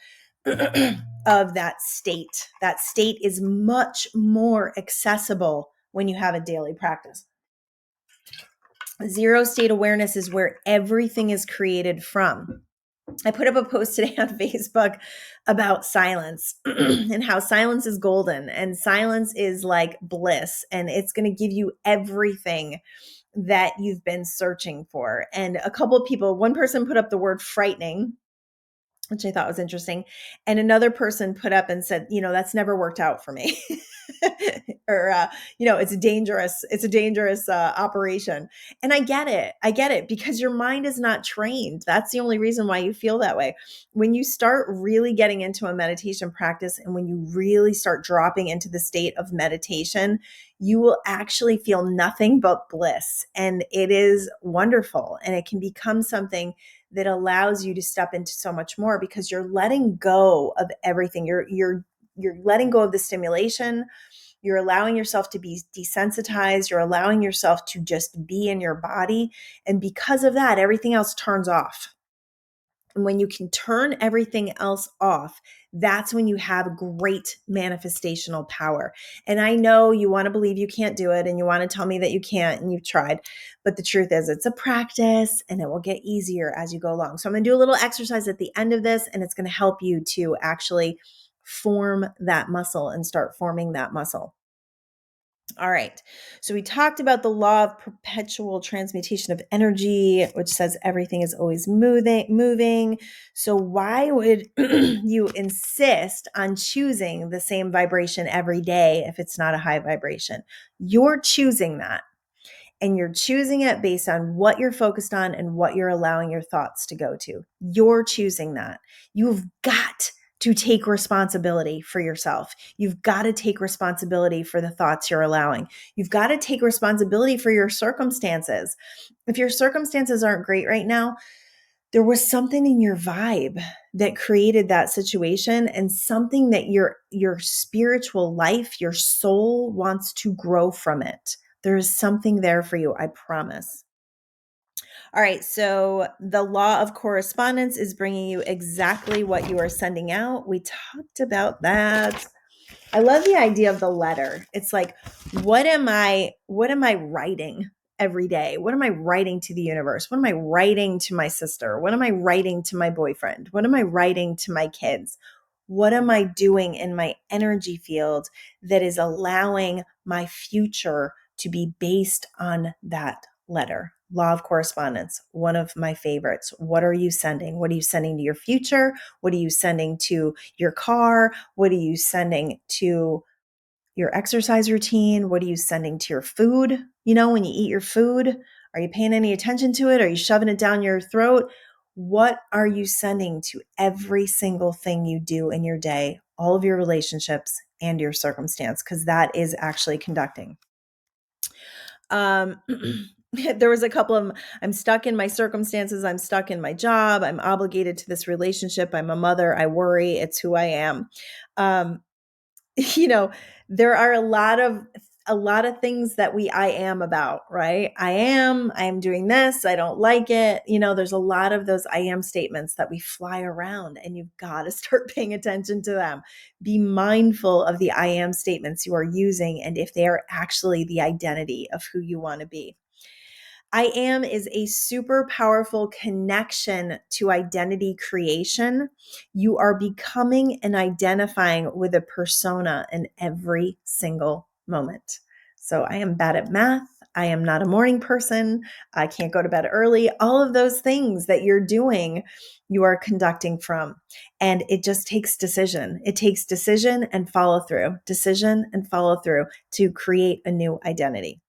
[SPEAKER 1] of that state. That state is much more accessible when you have a daily practice. Zero state awareness is where everything is created from. I put up a post today on Facebook about silence and how silence is golden and silence is like bliss and it's going to give you everything that you've been searching for. And a couple of people, one person put up the word frightening, which I thought was interesting. And another person put up and said, that's never worked out for me. Or, it's a dangerous operation. And I get it because your mind is not trained. That's the only reason why you feel that way. When you start really getting into a meditation practice and when you really start dropping into the state of meditation, you will actually feel nothing but bliss. And it is wonderful. And it can become something that allows you to step into so much more because you're letting go of everything. You're letting go of the stimulation. You're allowing yourself to be desensitized. You're allowing yourself to just be in your body. And because of that, everything else turns off. And when you can turn everything else off, that's when you have great manifestational power. And I know you want to believe you can't do it and you want to tell me that you can't and you've tried. But the truth is it's a practice and it will get easier as you go along. So I'm going to do a little exercise at the end of this and it's going to help you to actually form that muscle and start forming that muscle. All right. So we talked about the law of perpetual transmutation of energy, which says everything is always moving. So why would you insist on choosing the same vibration every day if it's not a high vibration? You're choosing that. And you're choosing it based on what you're focused on and what you're allowing your thoughts to go to. You're choosing that. You've got to take responsibility for yourself. You've got to take responsibility for the thoughts you're allowing. You've got to take responsibility for your circumstances. If your circumstances aren't great right now, there was something in your vibe that created that situation and something that your spiritual life, your soul wants to grow from it. There is something there for you, I promise. All right, so the law of correspondence is bringing you exactly what you are sending out. We talked about that. I love the idea of the letter. It's like, what am I writing every day? What am I writing to the universe? What am I writing to my sister? What am I writing to my boyfriend? What am I writing to my kids? What am I doing in my energy field that is allowing my future to be based on that letter? Law of correspondence, one of my favorites. What are you sending? What are you sending to your future? What are you sending to your car? What are you sending to your exercise routine? What are you sending to your food? You know, when you eat your food, are you paying any attention to it? Are you shoving it down your throat? What are you sending to every single thing you do in your day, all of your relationships and your circumstance? Because that is actually conducting. Um, there was a couple of, I'm stuck in my circumstances. I'm stuck in my job. I'm obligated to this relationship. I'm a mother. I worry. It's who I am. Um, you know, there are a lot of things that I am about, right? I am doing this. I don't like it. There's a lot of those I am statements that we fly around, and you've got to start paying attention to them. Be mindful of the I am statements you are using and if they are actually the identity of who you want to be. I am is a super powerful connection to identity creation. You are becoming and identifying with a persona in every single moment. So I am bad at math. I am not a morning person. I can't go to bed early. All of those things that you're doing, you are conducting from. And it just takes decision. It takes decision and follow through, decision and follow through to create a new identity.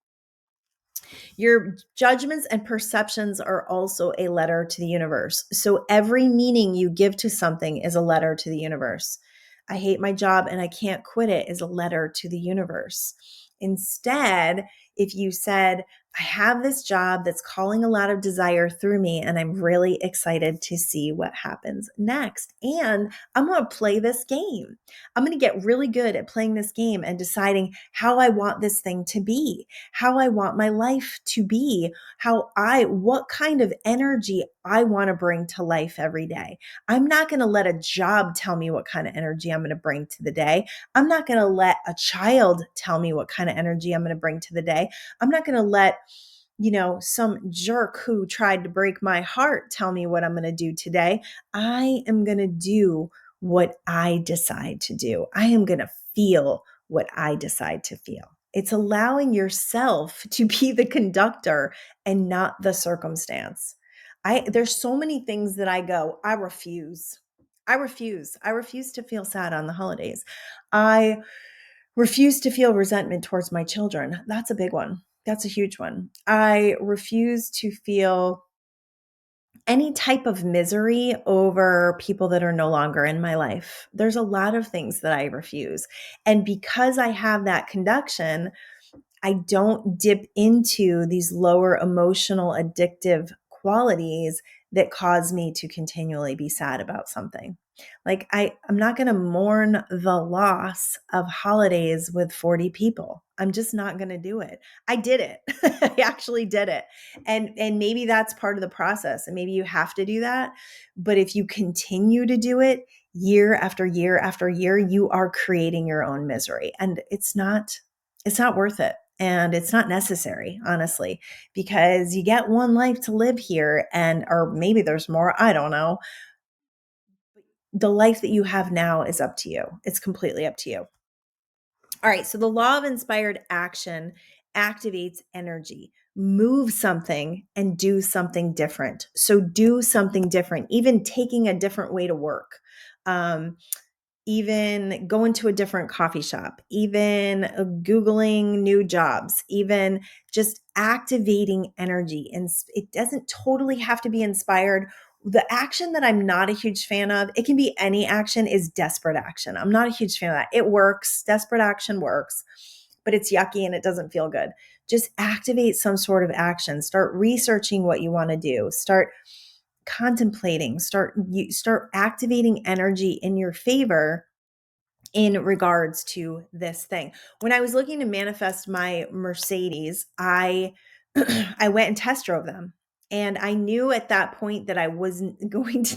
[SPEAKER 1] Your judgments and perceptions are also a letter to the universe. So every meaning you give to something is a letter to the universe. I hate my job and I can't quit it is a letter to the universe. Instead, if you said, I have this job that's calling a lot of desire through me, and I'm really excited to see what happens next. And I'm going to play this game. I'm going to get really good at playing this game and deciding how I want this thing to be, how I want my life to be, what kind of energy I want to bring to life every day. I'm not going to let a job tell me what kind of energy I'm going to bring to the day. I'm not going to let a child tell me what kind of energy I'm going to bring to the day. I'm not going to let some jerk who tried to break my heart tell me what I'm going to do today. I am going to do what I decide to do. I am going to feel what I decide to feel. It's allowing yourself to be the conductor and not the circumstance. There's so many things that I refuse. I refuse to feel sad on the holidays. I refuse to feel resentment towards my children. That's a big one. That's a huge one. I refuse to feel any type of misery over people that are no longer in my life. There's a lot of things that I refuse. And because I have that conduction, I don't dip into these lower emotional addictive qualities that cause me to continually be sad about something. Like I'm not going to mourn the loss of holidays with 40 people. I'm just not going to do it. I did it. I actually did it. And maybe that's part of the process. And maybe you have to do that. But if you continue to do it year after year after year, you are creating your own misery. And it's not worth it. And it's not necessary, honestly, because you get one life to live here, or maybe there's more, I don't know. The life that you have now is up to you. It's completely up to you. All right, so the law of inspired action activates energy. Move something and do something different. So do something different, even taking a different way to work. Even going to a different coffee shop, even Googling new jobs, even just activating energy. And it doesn't totally have to be inspired. The action that I'm not a huge fan of, it can be any action, is desperate action. I'm not a huge fan of that. It works. Desperate action works, but it's yucky and it doesn't feel good. Just activate some sort of action. Start researching what you want to do. Start contemplating, start activating energy in your favor in regards to this thing. When I was looking to manifest my Mercedes, I I went and test drove them. And I knew at that point that I wasn't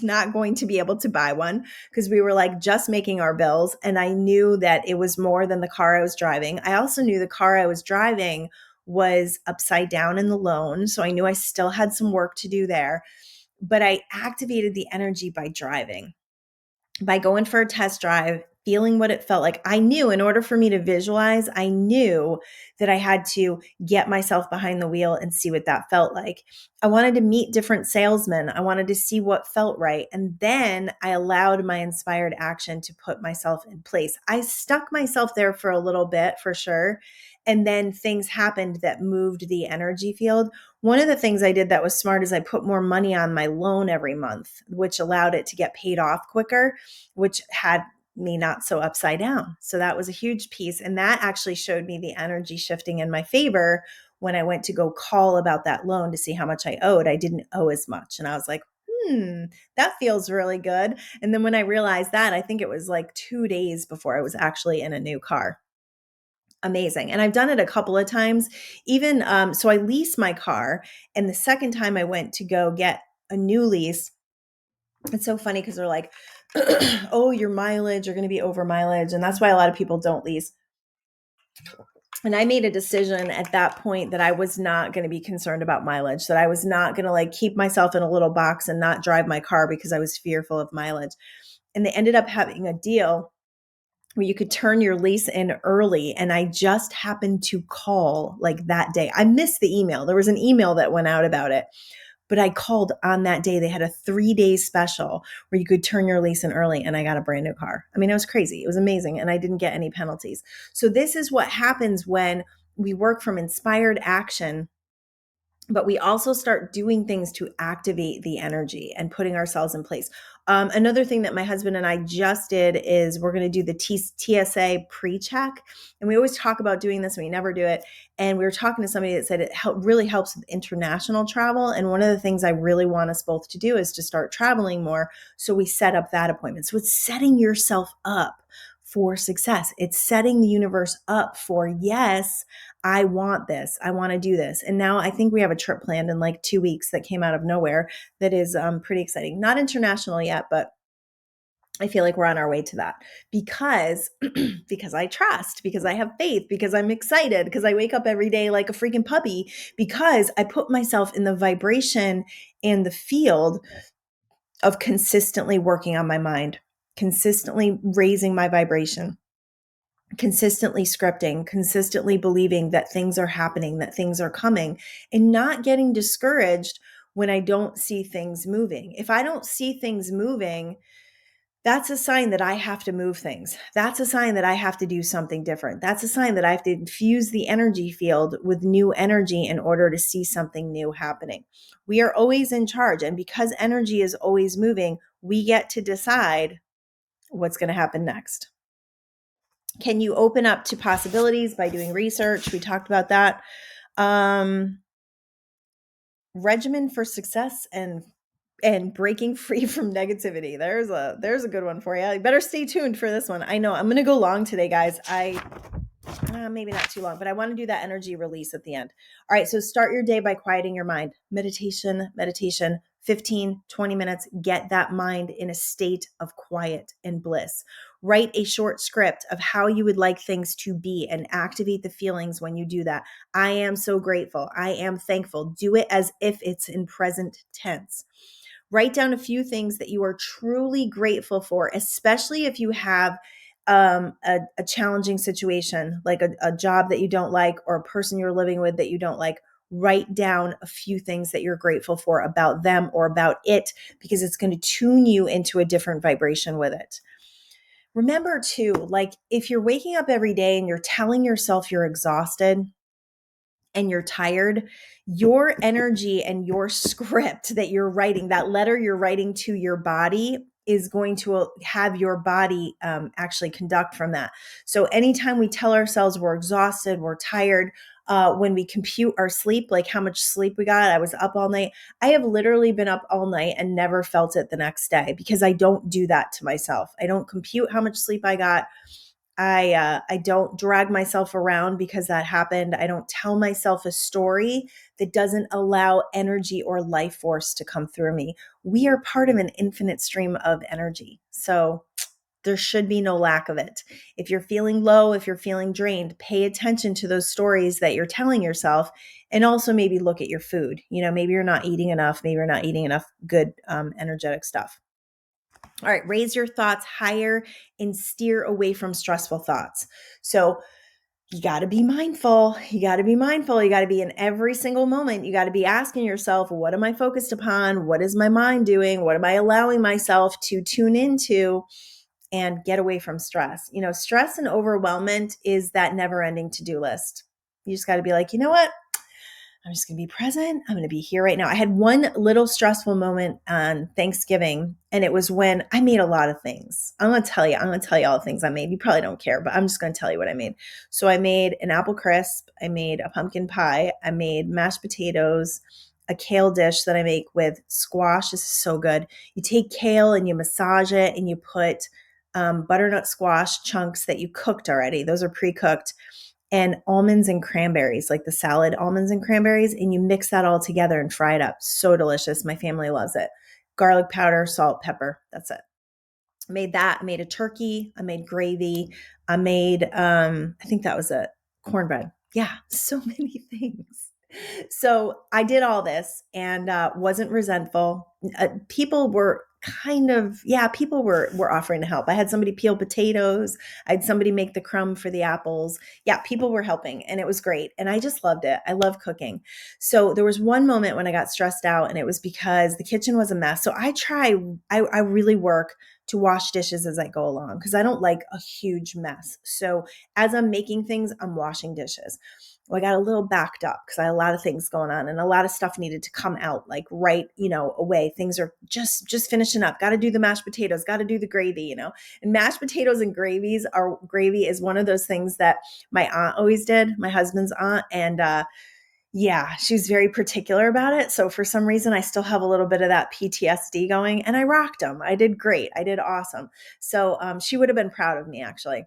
[SPEAKER 1] not going to be able to buy one because we were like just making our bills. And I knew that it was more than the car I was driving. I also knew the car I was driving was upside down in the loan. So I knew I still had some work to do there. But I activated the energy by driving, by going for a test drive, feeling what it felt like. I knew in order for me to visualize, I knew that I had to get myself behind the wheel and see what that felt like. I wanted to meet different salesmen. I wanted to see what felt right. And then I allowed my inspired action to put myself in place. I stuck myself there for a little bit for sure. And then things happened that moved the energy field. One of the things I did that was smart is I put more money on my loan every month, which allowed it to get paid off quicker, which had me not so upside down. So that was a huge piece. And that actually showed me the energy shifting in my favor when I went to go call about that loan to see how much I owed. I didn't owe as much. And I was like, that feels really good. And then when I realized that, I think it was like 2 days before I was actually in a new car. Amazing. And I've done it a couple of times. Even so I leased my car, and the second time I went to go get a new lease, it's so funny because they're like, oh, your mileage, you're going to be over mileage. And that's why a lot of people don't lease. And I made a decision at that point that I was not going to be concerned about mileage, that I was not going to like keep myself in a little box and not drive my car because I was fearful of mileage. And they ended up having a deal where you could turn your lease in early. And I just happened to call like that day. I missed the email. There was an email that went out about it, but I called on that day. They had a 3-day special where you could turn your lease in early, and I got a brand new car. I mean, it was crazy. It was amazing. And I didn't get any penalties. So this is what happens when we work from inspired action, but we also start doing things to activate the energy and putting ourselves in place. Another thing that my husband and I just did is we're going to do the TSA pre-check. And we always talk about doing this and we never do it. And we were talking to somebody that said it really helps with international travel. And one of the things I really want us both to do is to start traveling more. So we set up that appointment. So it's setting yourself up for success. It's setting the universe up for, yes, I want this. I want to do this. And now I think we have a trip planned in like 2 weeks that came out of nowhere that is pretty exciting. Not international yet, but I feel like we're on our way to that because because I trust, because I have faith, because I'm excited, because I wake up every day like a freaking puppy, because I put myself in the vibration and the field of consistently working on my mind, consistently raising my vibration, consistently scripting, consistently believing that things are happening, that things are coming, and not getting discouraged when I don't see things moving. If I don't see things moving, that's a sign that I have to move things. That's a sign that I have to do something different. That's a sign that I have to infuse the energy field with new energy in order to see something new happening. We are always in charge. And because energy is always moving, we get to decide what's going to happen next. Can you open up to possibilities by doing research? We talked about that. Regimen for success and breaking free from negativity. There's a good one for you. You better stay tuned for this one. I know I'm going to go long today, guys. Maybe not too long, but I want to do that energy release at the end. All right. So start your day by quieting your mind. Meditation, 15, 20 minutes. Get that mind in a state of quiet and bliss. Write a short script of how you would like things to be and activate the feelings when you do that. I am so grateful. I am thankful. Do it as if it's in present tense. Write down a few things that you are truly grateful for, especially if you have a challenging situation, like a job that you don't like or a person you're living with that you don't like. Write down a few things that you're grateful for about them or about it, because it's going to tune you into a different vibration with it. Remember too, like if you're waking up every day and you're telling yourself you're exhausted and you're tired, your energy and your script that you're writing, that letter you're writing to your body, is going to have your body actually conduct from that. So anytime we tell ourselves we're exhausted, we're tired, when we compute our sleep, like how much sleep we got. I was up all night. I have literally been up all night and never felt it the next day because I don't do that to myself. I don't compute how much sleep I got. I don't drag myself around because that happened. I don't tell myself a story that doesn't allow energy or life force to come through me. We are part of an infinite stream of energy. So there should be no lack of it. If you're feeling low, if you're feeling drained, pay attention to those stories that you're telling yourself, and also maybe look at your food. Maybe you're not eating enough. Maybe you're not eating enough good, energetic stuff. All right, raise your thoughts higher and steer away from stressful thoughts. So you got to be mindful. You got to be mindful. You got to be in every single moment. You got to be asking yourself, what am I focused upon? What is my mind doing? What am I allowing myself to tune into and get away from stress? Stress and overwhelmment is that never ending to-do list. You just got to be like, you know what? I'm just going to be present. I'm going to be here right now. I had one little stressful moment on Thanksgiving, and it was when I made a lot of things. I'm going to tell you all the things I made. You probably don't care, but I'm just going to tell you what I made. So I made an apple crisp. I made a pumpkin pie. I made mashed potatoes, a kale dish that I make with squash. This is so good. You take kale and you massage it, and you put butternut squash chunks that you cooked already. Those are pre-cooked, and almonds and cranberries, like the salad almonds and cranberries, and you mix that all together and fry it up. So delicious. My family loves it. Garlic powder, salt, pepper. That's it. I made that. I made a turkey. I made gravy. I made, I think that was it, cornbread. Yeah, so many things. So I did all this and wasn't resentful. People were people were offering to help. I had somebody peel potatoes. I had somebody make the crumb for the apples. Yeah, people were helping, and it was great. And I just loved it. I love cooking. So there was one moment when I got stressed out, and it was because the kitchen was a mess. So I really work to wash dishes as I go along because I don't like a huge mess. So as I'm making things, I'm washing dishes. Well, I got a little backed up because I had a lot of things going on and a lot of stuff needed to come out like right, away. Things are just finishing up. Got to do the mashed potatoes, got to do the gravy, and mashed potatoes and gravy is one of those things that my aunt always did, my husband's aunt. And, yeah, she was very particular about it. So for some reason, I still have a little bit of that PTSD going, and I rocked them. I did great. I did awesome. So she would have been proud of me, actually.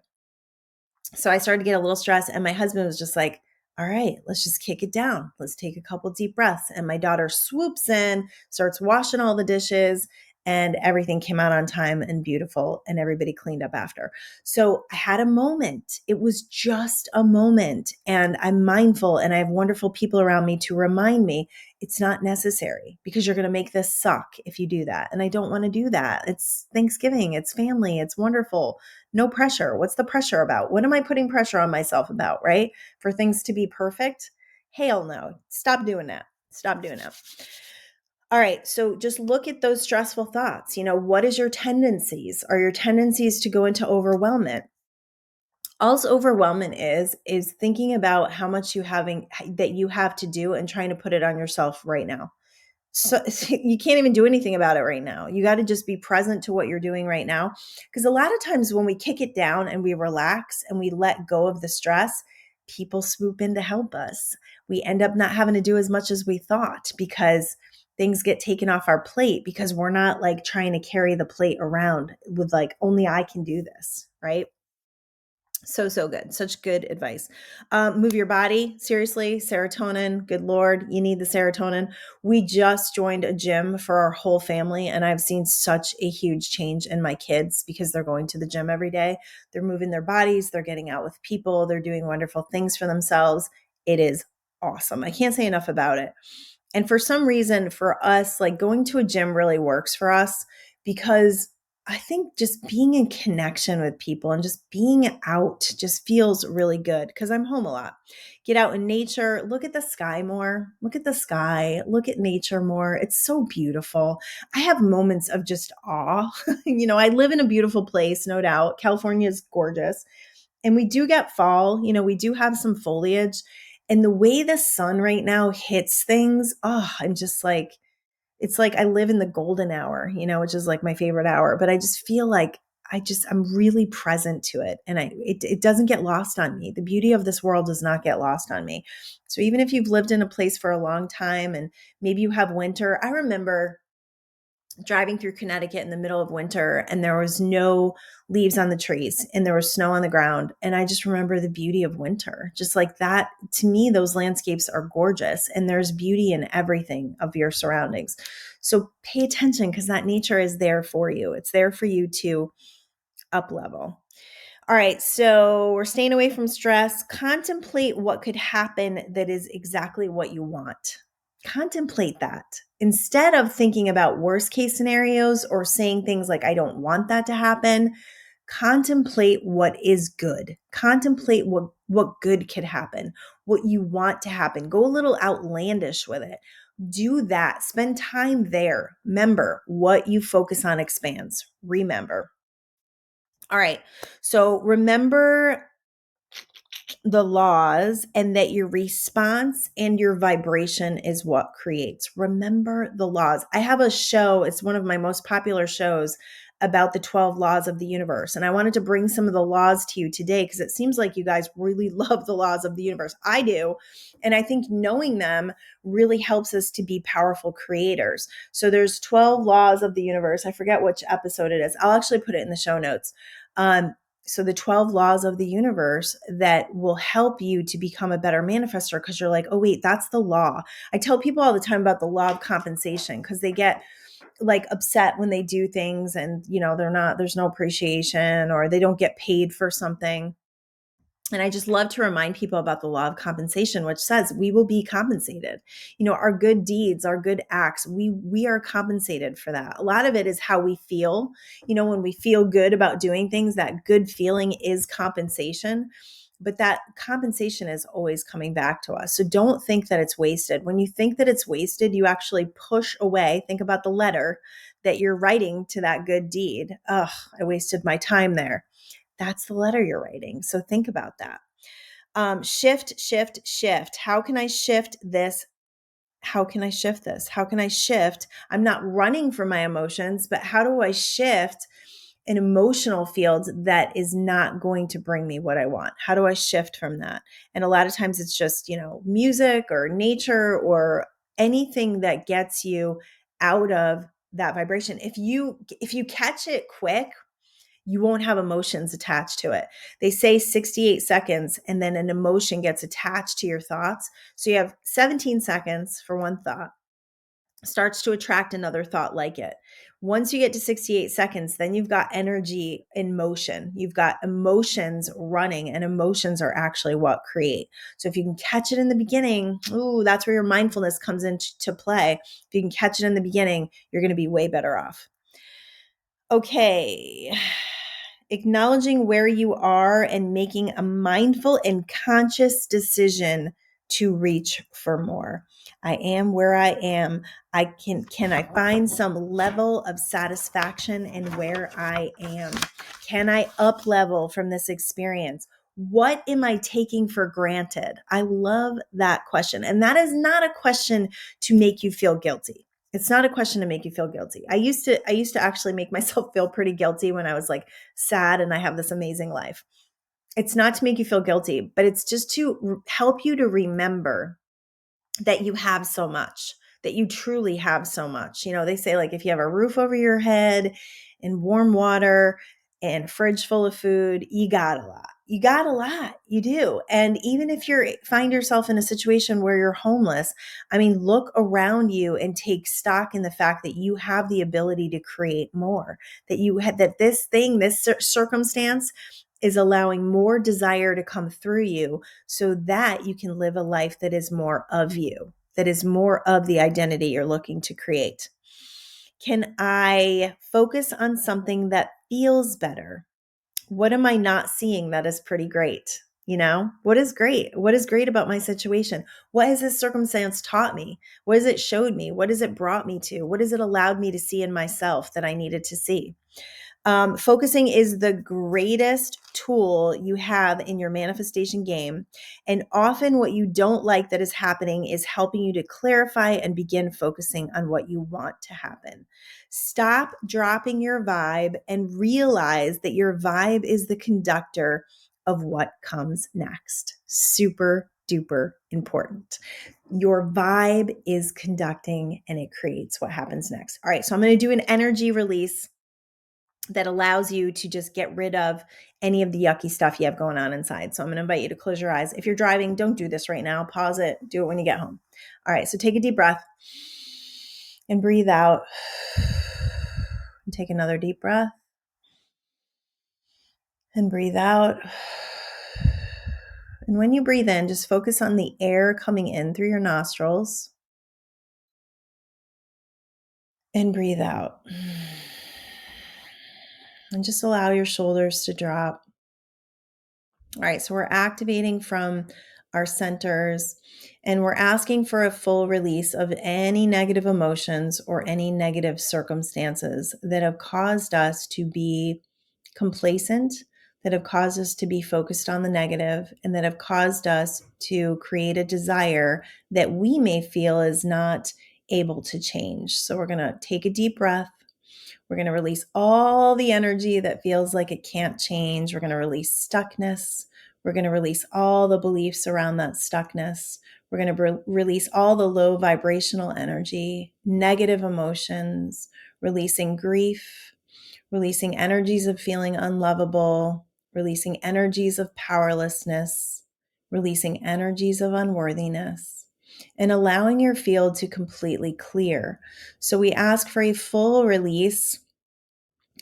[SPEAKER 1] So I started to get a little stressed, and my husband was just like, all right, let's just kick it down. Let's take a couple deep breaths. And my daughter swoops in, starts washing all the dishes, and everything came out on time and beautiful, and everybody cleaned up after. So I had a moment. It was just a moment, and I'm mindful, and I have wonderful people around me to remind me it's not necessary because you're going to make this suck if you do that. And I don't want to do that. It's Thanksgiving. It's family. It's wonderful. No pressure. What's the pressure about? What am I putting pressure on myself about, right? For things to be perfect? Hell no. Stop doing that. Stop doing that. All right. So just look at those stressful thoughts. What is your tendencies? Are your tendencies to go into overwhelmment? All overwhelmment is thinking about how much that you have to do and trying to put it on yourself right now. So you can't even do anything about it right now. You got to just be present to what you're doing right now. Because a lot of times when we kick it down and we relax and we let go of the stress, people swoop in to help us. We end up not having to do as much as we thought because things get taken off our plate because we're not like trying to carry the plate around with like, only I can do this, right? So good. Such good advice. Move your body. Seriously, serotonin. Good Lord, you need the serotonin. We just joined a gym for our whole family, and I've seen such a huge change in my kids because they're going to the gym every day. They're moving their bodies. They're getting out with people. They're doing wonderful things for themselves. It is awesome. I can't say enough about it. And for some reason, for us, like going to a gym really works for us because I think just being in connection with people and just being out just feels really good because I'm home a lot. Get out in nature, look at the sky more, look at the sky, look at nature more. It's so beautiful. I have moments of just awe. I live in a beautiful place, no doubt. California is gorgeous. And we do get fall, we do have some foliage. And the way the sun right now hits things, I'm just like, it's like I live in the golden hour, which is like my favorite hour. But I just feel like I'm really present to it. And it doesn't get lost on me. The beauty of this world does not get lost on me. So even if you've lived in a place for a long time and maybe you have winter, I remember driving through Connecticut in the middle of winter and there was no leaves on the trees and there was snow on the ground. And I just remember the beauty of winter. Just like that, to me, those landscapes are gorgeous and there's beauty in everything of your surroundings. So pay attention because that nature is there for you. It's there for you to up level. All right, so we're staying away from stress. Contemplate what could happen that is exactly what you want. Contemplate that. Instead of thinking about worst case scenarios or saying things like, I don't want that to happen, contemplate what is good. Contemplate what good could happen, what you want to happen. Go a little outlandish with it. Do that. Spend time there. Remember, what you focus on expands. Remember. All right. So remember the laws and that your response and your vibration is what creates. Remember the laws. I have a show, it's one of my most popular shows about the 12 laws of the universe. And I wanted to bring some of the laws to you today because it seems like you guys really love the laws of the universe. I do. And I think knowing them really helps us to be powerful creators. So there's 12 laws of the universe. I forget which episode it is. I'll actually put it in the show notes. So the 12 laws of the universe that will help you to become a better manifester because you're like, oh, wait, that's the law. I tell people all the time about the law of compensation because they get like upset when they do things and, there's no appreciation or they don't get paid for something. And I just love to remind people about the law of compensation, which says we will be compensated. Our good deeds, our good acts, we are compensated for that. A lot of it is how we feel. When we feel good about doing things, that good feeling is compensation. But that compensation is always coming back to us. So don't think that it's wasted. When you think that it's wasted, you actually push away. Think about the letter that you're writing to that good deed. Ugh, I wasted my time there. That's the letter you're writing. So think about that. Shift, shift, shift. How can I shift this? How can I shift this? How can I shift? I'm not running from my emotions, but how do I shift an emotional field that is not going to bring me what I want? How do I shift from that? And a lot of times it's just, music or nature or anything that gets you out of that vibration. If you catch it quick, you won't have emotions attached to it. They say 68 seconds and then an emotion gets attached to your thoughts. So you have 17 seconds for one thought, starts to attract another thought like it. Once you get to 68 seconds, then you've got energy in motion. You've got emotions running, and emotions are actually what create. So if you can catch it in the beginning, that's where your mindfulness comes into play. If you can catch it in the beginning, you're going to be way better off. Okay. Acknowledging where you are and making a mindful and conscious decision to reach for more. I am where I am. Can I find some level of satisfaction in where I am? Can I up level from this experience? What am I taking for granted? I love that question. And that is not a question to make you feel guilty. It's not a question to make you feel guilty. I used to actually make myself feel pretty guilty when I was like sad and I have this amazing life. It's not to make you feel guilty, but it's just to help you to remember that you have so much, that you truly have so much. They say like if you have a roof over your head and warm water and a fridge full of food, you got a lot. You got a lot. You do. And even if you find yourself in a situation where you're homeless, look around you and take stock in the fact that you have the ability to create more, that this circumstance is allowing more desire to come through you so that you can live a life that is more of you, that is more of the identity you're looking to create. Can I focus on something that feels better? What am I not seeing that is pretty great? What is great? What is great about my situation? What has this circumstance taught me? What has it showed me? What has it brought me to? What has it allowed me to see in myself that I needed to see? Focusing is the greatest tool you have in your manifestation game. And often, what you don't like that is happening is helping you to clarify and begin focusing on what you want to happen. Stop dropping your vibe and realize that your vibe is the conductor of what comes next. Super duper important. Your vibe is conducting and it creates what happens next. All right, so I'm going to do an energy release that allows you to just get rid of any of the yucky stuff you have going on inside. So I'm going to invite you to close your eyes. If you're driving, don't do this right now. Pause it. Do it when you get home. All right, so take a deep breath and breathe out. And take another deep breath and breathe out. And when you breathe in, just focus on the air coming in through your nostrils and breathe out. And just allow your shoulders to drop. All right, so we're activating from our centers and we're asking for a full release of any negative emotions or any negative circumstances that have caused us to be complacent, that have caused us to be focused on the negative, and that have caused us to create a desire that we may feel is not able to change. So we're going to take a deep breath. We're going to release all the energy that feels like it can't change. We're going to release stuckness. We're going to release all the beliefs around that stuckness. We're going to release all the low vibrational energy, negative emotions, releasing grief, releasing energies of feeling unlovable, releasing energies of powerlessness, releasing energies of unworthiness, and allowing your field to completely clear. So we ask for a full release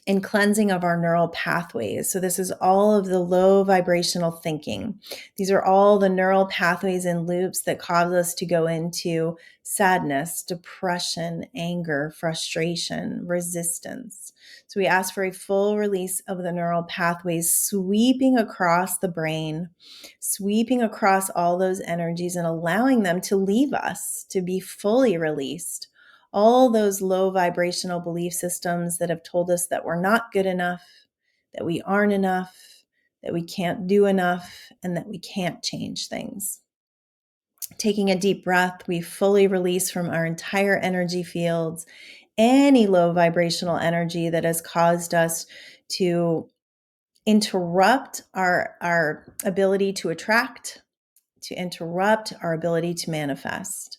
[SPEAKER 1] and cleansing of our neural pathways. So this is all of the low vibrational thinking. These are all the neural pathways and loops that cause us to go into sadness, depression, anger, frustration, resistance. So we ask for a full release of the neural pathways sweeping across the brain, sweeping across all those energies and allowing them to leave us, to be fully released. All those low vibrational belief systems that have told us that we're not good enough, that we aren't enough, that we can't do enough, and that we can't change things. Taking a deep breath, we fully release from our entire energy fields any low vibrational energy that has caused us to interrupt our ability to attract, to interrupt our ability to manifest.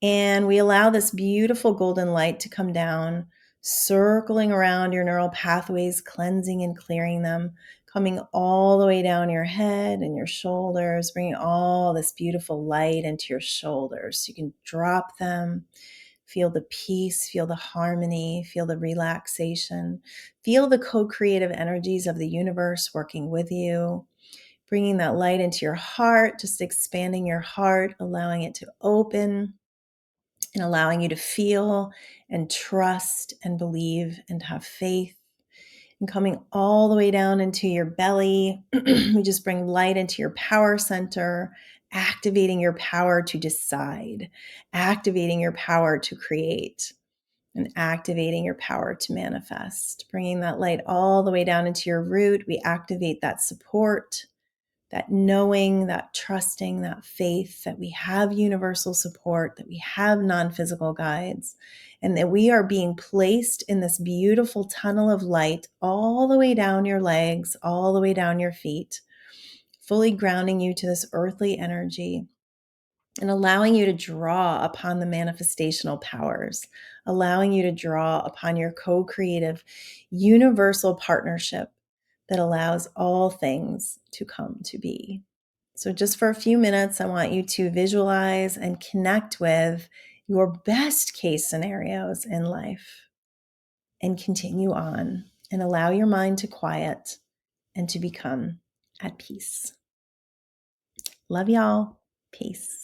[SPEAKER 1] And we allow this beautiful golden light to come down, circling around your neural pathways, cleansing and clearing them, coming all the way down your head and your shoulders, bringing all this beautiful light into your shoulders. So you can drop them, feel the peace, feel the harmony, feel the relaxation, feel the co-creative energies of the universe working with you. Bringing that light into your heart, just expanding your heart, allowing it to open, and allowing you to feel and trust and believe and have faith. And coming all the way down into your belly, we just bring light into your power center, activating your power to decide, activating your power to create, and activating your power to manifest. Bringing that light all the way down into your root, we activate that support, that knowing, that trusting, that faith that we have universal support, that we have non-physical guides, and that we are being placed in this beautiful tunnel of light all the way down your legs, all the way down your feet, fully grounding you to this earthly energy and allowing you to draw upon the manifestational powers, allowing you to draw upon your co-creative universal partnership that allows all things to come to be. So just for a few minutes, I want you to visualize and connect with your best case scenarios in life and continue on and allow your mind to quiet and to become at peace. Love y'all. Peace.